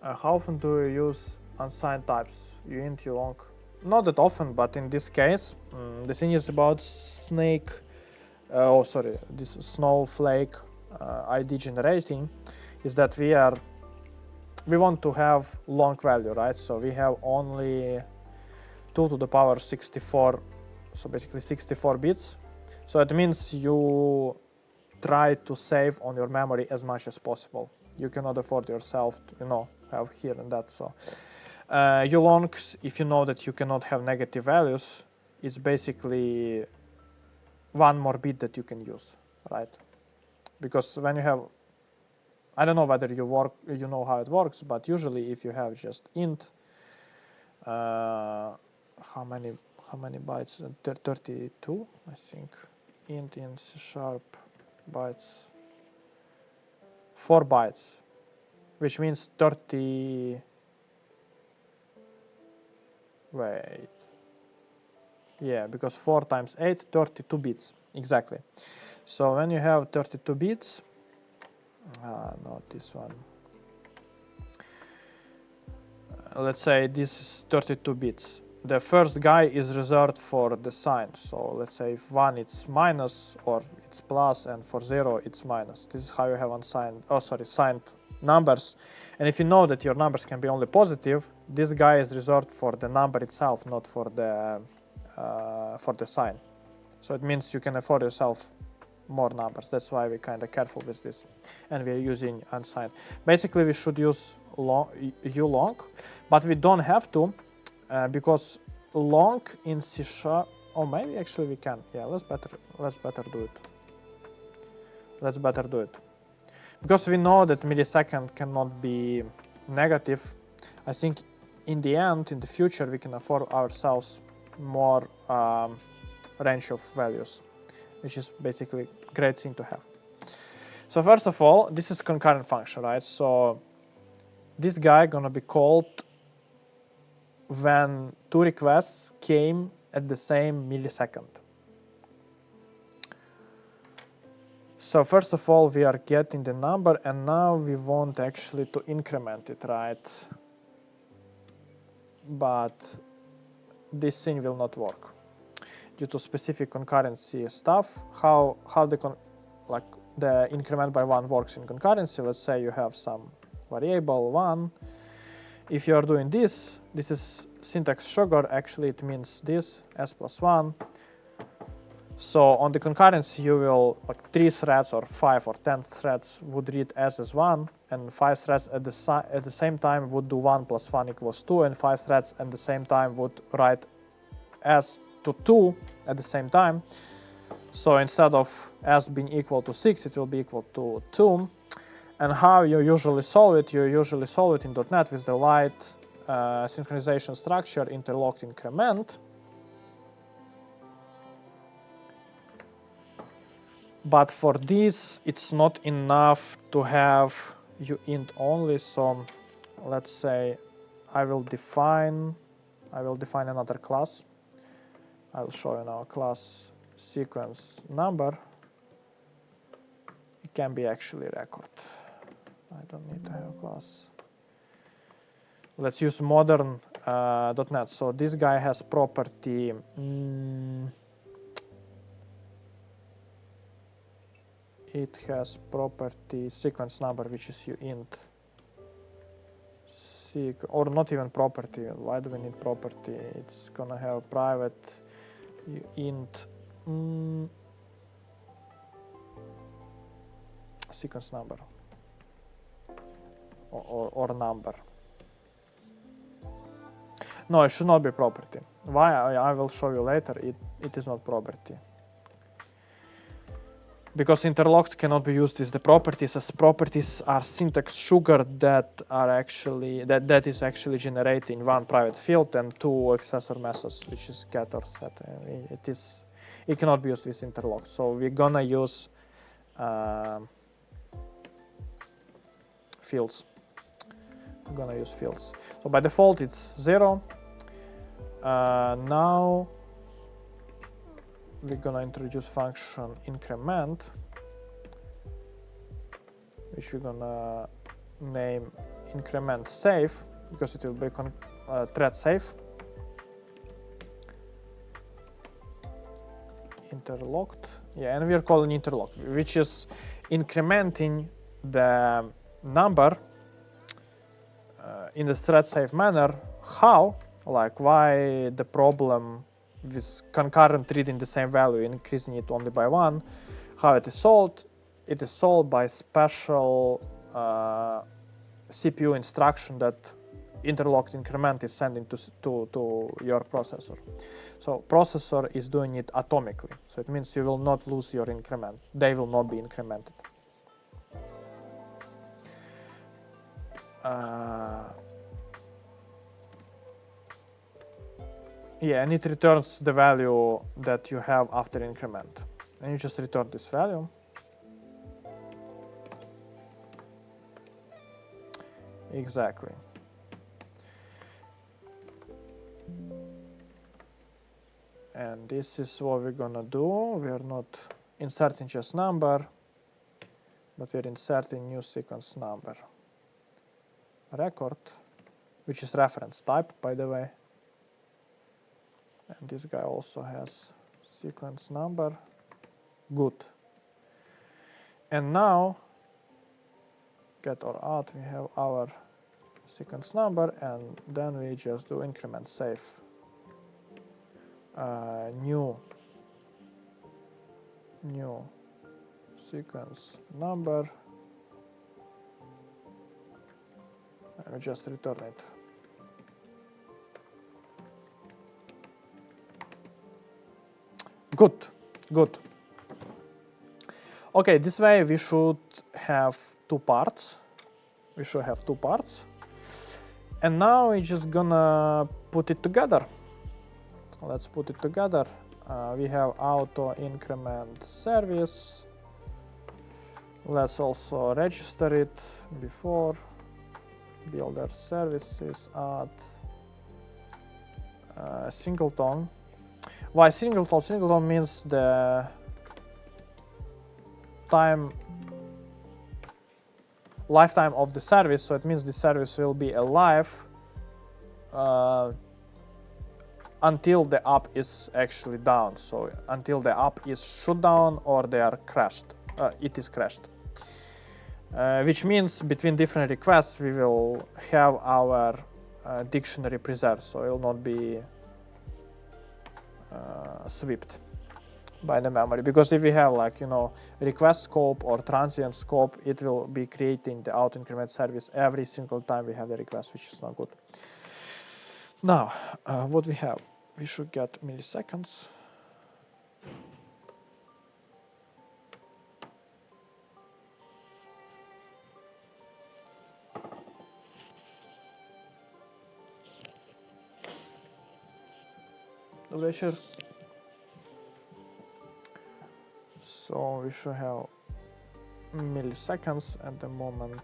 How often do you use unsigned types? You int, you long? Not that often, but in this case, the thing is about this snowflake ID generating is that we want to have long value, right? So we have only 2 to the power 64, so basically 64 bits. So it means you try to save on your memory as much as possible. You cannot afford yourself to, have here and that. So ulongs, if you know that you cannot have negative values, it's basically one more bit that you can use, right? Because when you have, I don't know whether you know how it works, but usually if you have just int, how many bytes? 32, I think. Int in C# bytes, 4 bytes, which means 30. Wait. Yeah, because 4 times 8, 32 bits, exactly. So when you have 32 bits, not this one. Let's say this is 32 bits. The first guy is reserved for the sign. So let's say if 1 it's minus or it's plus, and for 0 it's minus. This is how you have signed numbers. And if you know that your numbers can be only positive, this guy is reserved for the number itself, not for the sign. So it means you can afford yourself more numbers. That's why we're kind of careful with this, and we're using unsigned. Basically, we should use ulong, but we don't have to, because long in C#. Oh, maybe actually we can. Yeah, let's better do it. Let's better do it, because we know that millisecond cannot be negative. I think in the end, in the future, we can afford ourselves more range of values, which is basically a great thing to have. So first of all, this is concurrent function, right? So this guy gonna be called when 2 requests came at the same millisecond. So first of all, we are getting the number, and now we want actually to increment it, right? But this thing will not work due to specific concurrency stuff. How the increment by 1 works in concurrency. Let's say you have some variable 1. If you are doing this is syntax sugar. Actually, it means this s plus 1. So on the concurrency, you will 3 threads or 5 or 10 threads would read s as 1, and 5 threads at the same time would do 1 plus 1 equals 2, and 5 threads at the same time would write s to 2 at the same time. So instead of s being equal to 6, it will be equal to 2. And how you usually solve it? You usually solve it in .NET with the light synchronization structure, interlocked increment. But for this, it's not enough to have uint only. So let's say I will define another class. I will show you now class sequence number. It can be actually record. I don't need to have a class. Let's use modern .NET. So this guy has property it has property sequence number, which is uint or not even property. Why do we need property? It's gonna have private uint sequence number or number. No, it should not be property. Why? I will show you later. It is not property. Because interlocked cannot be used as the properties, as properties are syntax sugar that are actually that is actually generating one private field and two accessor methods, which is get or set. It cannot be used with interlocked. So we're gonna use fields. I'm gonna use fields. So by default it's 0. Now we're gonna introduce function increment, which we're gonna name increment safe because it will be thread safe. Interlocked, yeah, and we're calling interlocked, which is incrementing the number in the thread safe manner. How? Like, why the problem with concurrent reading the same value, increasing it only by 1? How it is solved? It is solved by special CPU instruction that interlocked increment is sending to your processor. So processor is doing it atomically. So it means you will not lose your increment. They will not be incremented. Yeah, and it returns the value that you have after increment. And you just return this value. Exactly. And this is what we're gonna do. We are not inserting just number, but we're inserting new sequence number. Record, which is reference type, by the way. And this guy also has sequence number. Good. And now, get or out, we have our sequence number, and then we just do increment safe. New sequence number, and we just return it. Good. Okay, this way we should have two parts. And now we're just gonna put it together. Let's put it together. We have AutoIncrement service. Let's also register it before. Builder services, add singleton. Why singleton? Singleton means the lifetime of the service, so it means the service will be alive until the app is actually down. So until the app is shut down or they are crashed, it is crashed. Which means between different requests we will have our dictionary preserved, so it will not be swept by the memory. Because if we have, like, request scope or transient scope, it will be creating the AutoIncrement service every single time we have the request, which is not good. Now, what we have, we should get milliseconds. Добрый вечер. So we should have milliseconds at the moment.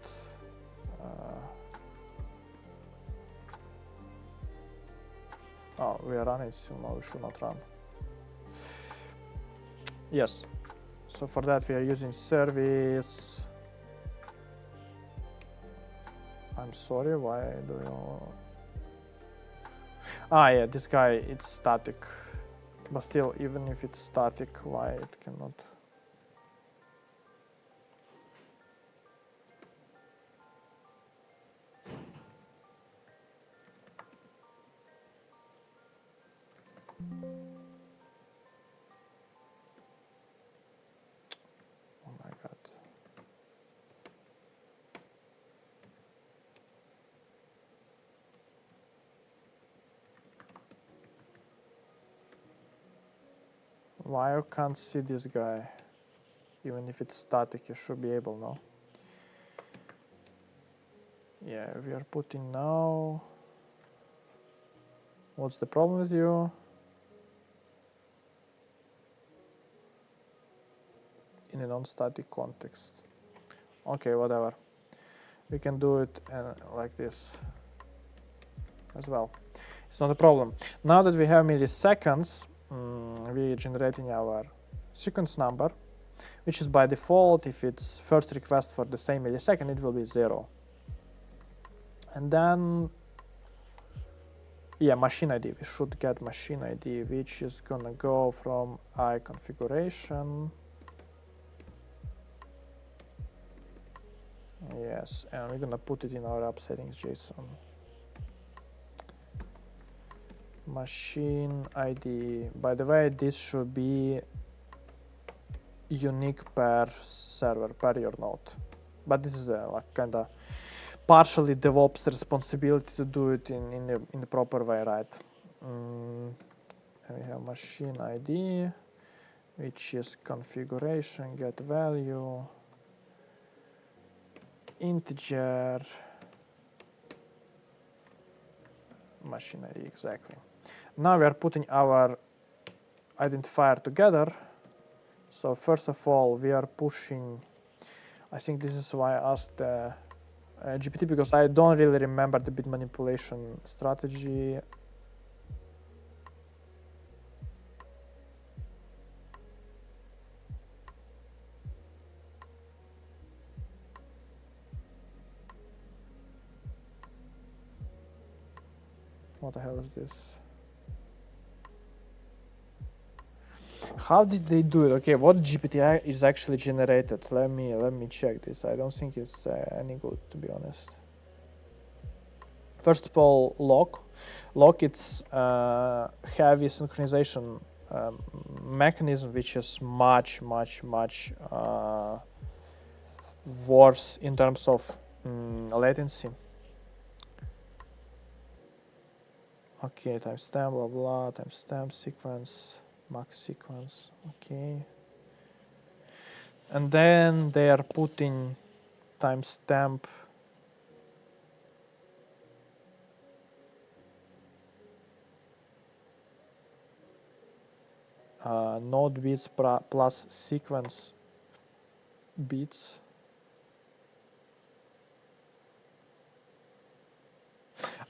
Oh, we are running, so no, we should not run. Yes. So for that we are using service. I'm sorry, why do you... Yeah, this guy, it's static. But still, even if it's static, why it cannot... Oh my god. Why you can't see this guy? Even if it's static, you should be able, no? Yeah, we are putting now. What's the problem with you? In a non-static context. Okay, whatever. We can do it like this as well. It's not a problem. Now that we have milliseconds, we're generating our sequence number, which is by default, if it's first request for the same millisecond, it will be 0. And then, yeah, machine ID. We should get machine ID, which is gonna go from I configuration. Yes, and we're gonna put it in our app settings JSON. Machine ID. By the way, this should be unique per server, per your node. But this is a like kind of partially DevOps responsibility to do it in the proper way, right? And we have machine ID, which is configuration, get value, integer, machine ID, exactly. Now we are putting our identifier together. So first of all, we are pushing, I think this is why I asked GPT, because I don't really remember the bit manipulation strategy. What the hell is this? How did they do it? Okay, what GPT is actually generated? Let me check this. I don't think it's any good, to be honest. First of all, lock it's heavy synchronization mechanism, which is much worse in terms of latency. Okay, timestamp, blah blah, timestamp sequence, max sequence. Okay, and then they are putting timestamp. Node bits plus sequence bits.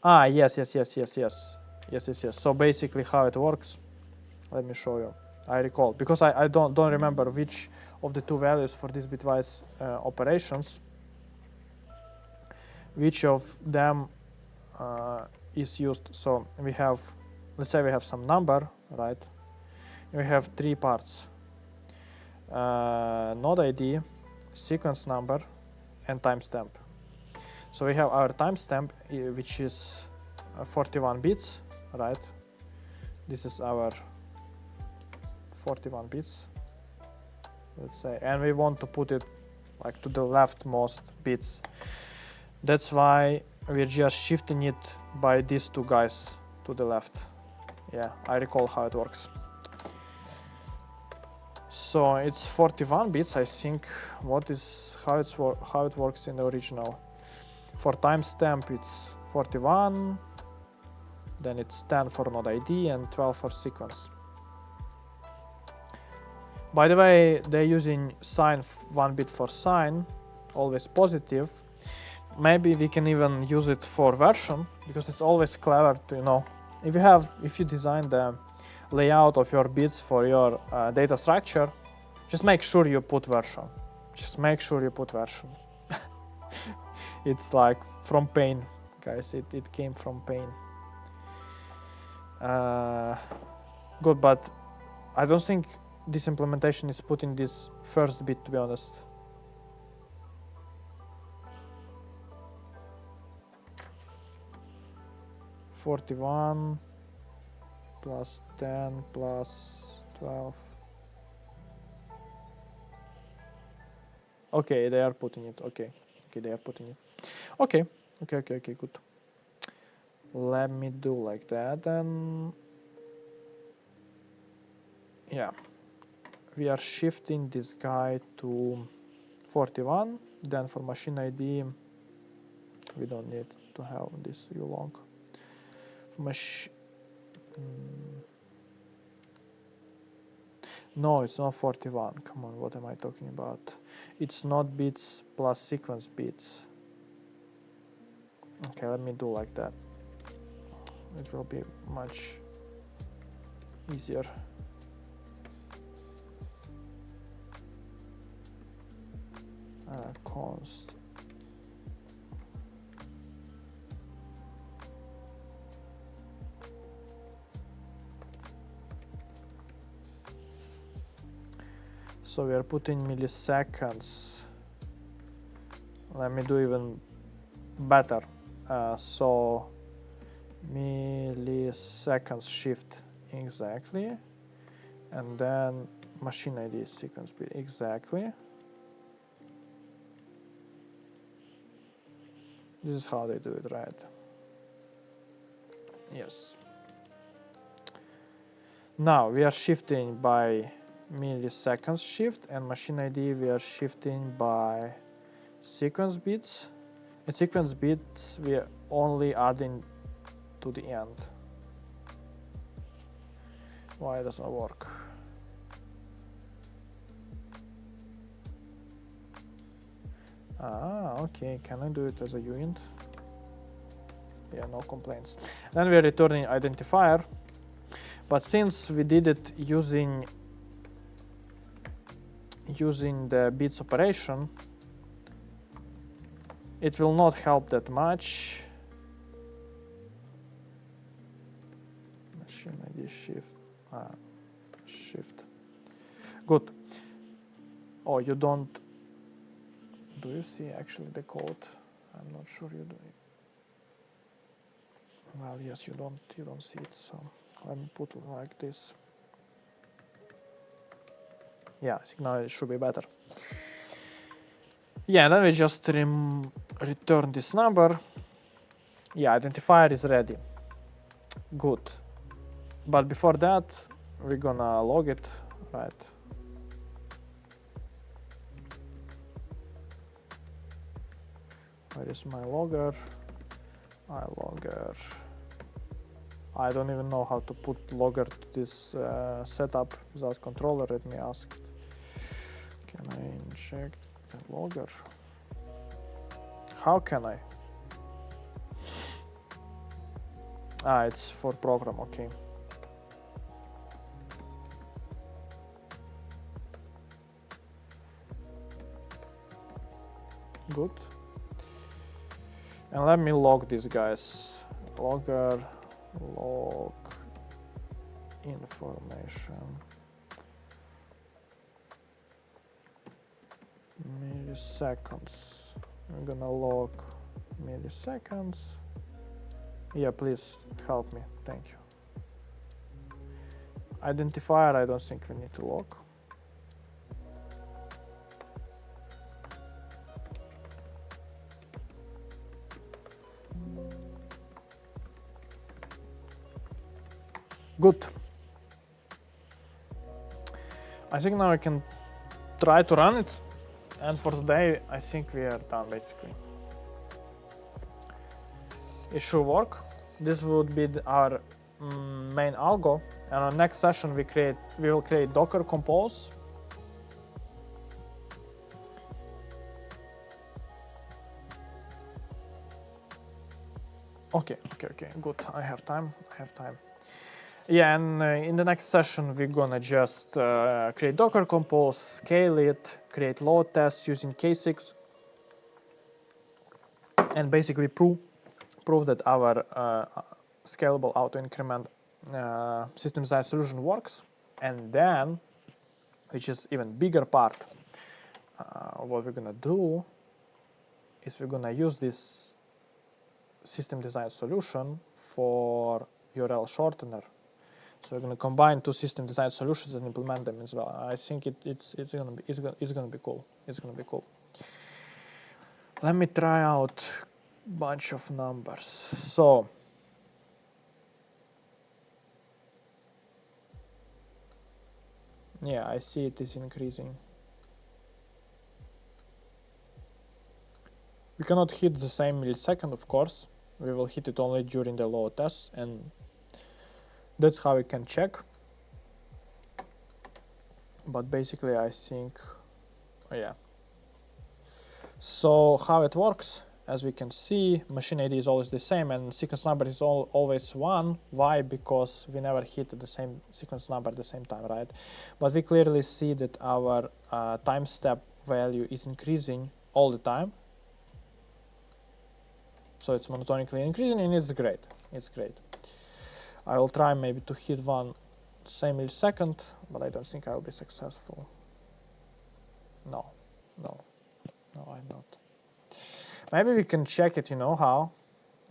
Ah, yes. So basically how it works, let me show you. I recall, because I don't remember which of the two values for these bitwise operations, which of them is used. So we have, let's say we have some number, right? We have three parts: node ID, sequence number, and timestamp. So we have our timestamp, which is 41 bits, right? This is our 41 bits, let's say, and we want to put it like to the leftmost bits. That's why we're just shifting it by these two guys to the left. Yeah, I recall how it works. So it's 41 bits, I think. How it works in the original? For timestamp, it's 41. Then it's 10 for node ID and 12 for sequence. By the way, they're using sign 1 bit for sign, always positive. Maybe we can even use it for version, because it's always clever to, you know, if you design the layout of your bits for your data structure, just make sure you put version. Just make sure you put version. It's like from pain, guys. It came from pain. Good, but I don't think this implementation is putting this first bit, to be honest. plus 10 plus 12. Okay, they are putting it. Okay, they are putting it. Okay, good. Let me do like that, and yeah, we are shifting this guy to 41. Then for machine ID, we don't need to have this long. No, it's not 41. Come on, what am I talking about? It's not bits plus sequence bits. Okay, let me do like that. It will be much easier. Const. So we are putting milliseconds. Let me do even better. So milliseconds shift exactly, and then machine ID sequence bit exactly. This is how they do it, right? Yes. Now we are shifting by milliseconds shift, and machine ID we are shifting by sequence bits. And sequence bits we are only adding to the end. Why it doesn't work? Okay, can I do it as a uint? Yeah, no complaints. Then we are returning identifier, but since we did it using the bits operation, it will not help that much. Machine ID shift. Good. Oh, you don't. Do you see actually the code? I'm not sure you do. Well, yes, you don't see it. So let me put it like this. Yeah, I think now it should be better. Yeah, then we just return this number. Yeah, identifier is ready. Good. But before that, we're gonna log it, right? Where is my logger? iLogger. I don't even know how to put logger to this setup without controller. Let me ask it. Can I inject the logger? How can I? It's for program, okay. Good. And let me log these guys. Logger, log information. Milliseconds. I'm gonna log milliseconds. Yeah, please help me. Thank you. Identifier, I don't think we need to log. Good. I think now I can try to run it. And for today, I think we are done basically. It should work. This would be our main algo. And on next session, we will create Docker Compose. Okay, good. I have time. Yeah, and in the next session, we're gonna just create Docker Compose, scale it, create load tests using K6, and basically prove that our scalable AutoIncrement system design solution works. And then, which is even bigger part, what we're gonna do is we're gonna use this system design solution for URL shortener. So we're going to combine two system design solutions and implement them as well. I think it's going to be cool. It's going to be cool. Let me try out a bunch of numbers. So yeah, I see it is increasing. We cannot hit the same millisecond, of course. We will hit it only during the load test, and that's how we can check. But basically, I think, oh yeah. So how it works, as we can see, machine ID is always the same, and sequence number is always 1. Why? Because we never hit the same sequence number at the same time, right? But we clearly see that our time step value is increasing all the time. So it's monotonically increasing, and it's great. It's great. I will try maybe to hit one same millisecond, but I don't think I will be successful. No, I'm not. Maybe we can check it. You know how?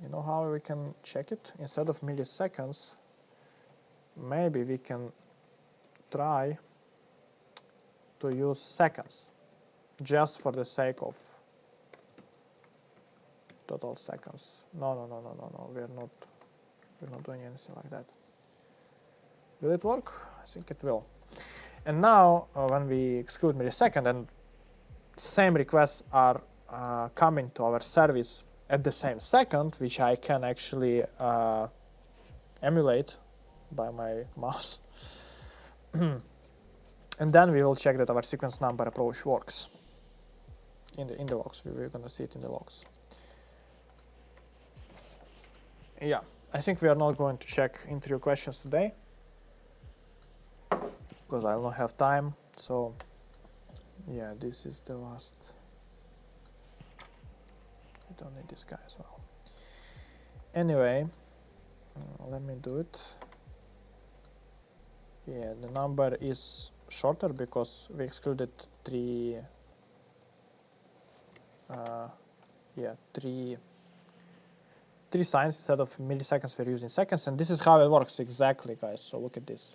You know how we can check it? Instead of milliseconds, maybe we can try to use seconds, just for the sake of total seconds. No. We're not doing anything like that. Will it work? I think it will. And now, when we exclude millisecond, and same requests are coming to our service at the same second, which I can actually emulate by my mouse. And then we will check that our sequence number approach works in the logs. We're going to see it in the logs. Yeah, I think we are not going to check interview questions today because I don't have time. So yeah, this is the last. We don't need this guy as well. Anyway, let me do it. Yeah, the number is shorter because we excluded three signs instead of milliseconds. We're using seconds, and this is how it works exactly, guys. So look at this.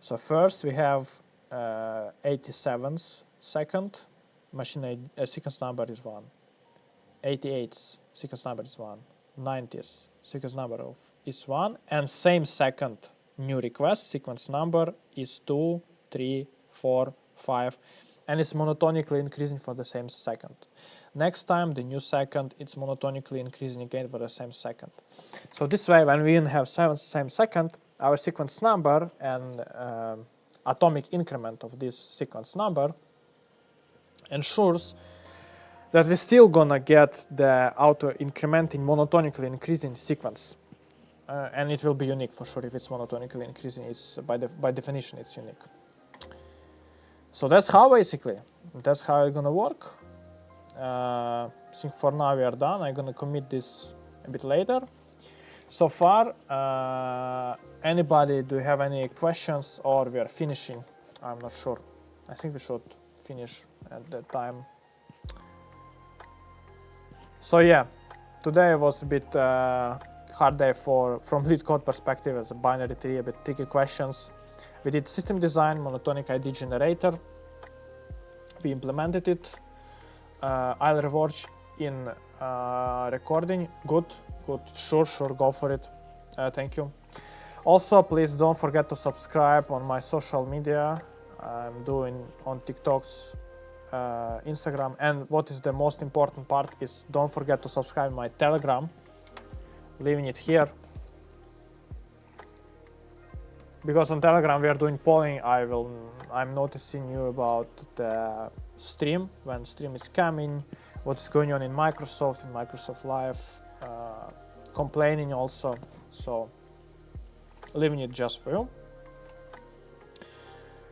So first we have 87th second, machine sequence number is 1. 88th sequence number is 1. 90th sequence number is 1, and same second new request sequence number is 2, 3, 4, 5, and it's monotonically increasing for the same second. Next time, the new second, it's monotonically increasing again for the same second. So this way, when we have same second, our sequence number and atomic increment of this sequence number ensures that we're still gonna get the auto-incrementing monotonically increasing sequence. And it will be unique for sure if it's monotonically increasing. It's by definition, it's unique. So that's how it's gonna work. I think for now we are done. I'm gonna commit this a bit later. So far, anybody, do you have any questions, or we are finishing? I'm not sure. I think we should finish at that time. So yeah, today was a bit hard day from LeetCode perspective as a binary tree, a bit tricky questions. We did system design, monotonic ID generator. We implemented it. I'll reward in recording. Good, sure, go for it. Thank you. Also, please don't forget to subscribe on my social media. I'm doing on TikToks, Instagram, and what is the most important part is don't forget to subscribe my Telegram. Leaving it here. Because on Telegram we are doing polling. I'm noticing you about the stream, when stream is coming, what's going on in Microsoft Live, complaining also. So leaving it just for you.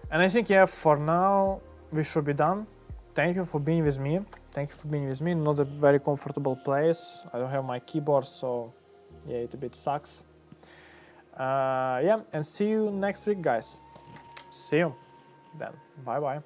And I think, yeah, for now we should be done. Thank you for being with me. Not a very comfortable place. I don't have my keyboard, so yeah, it a bit sucks. Yeah, and see you next week, guys. See you then. Bye bye.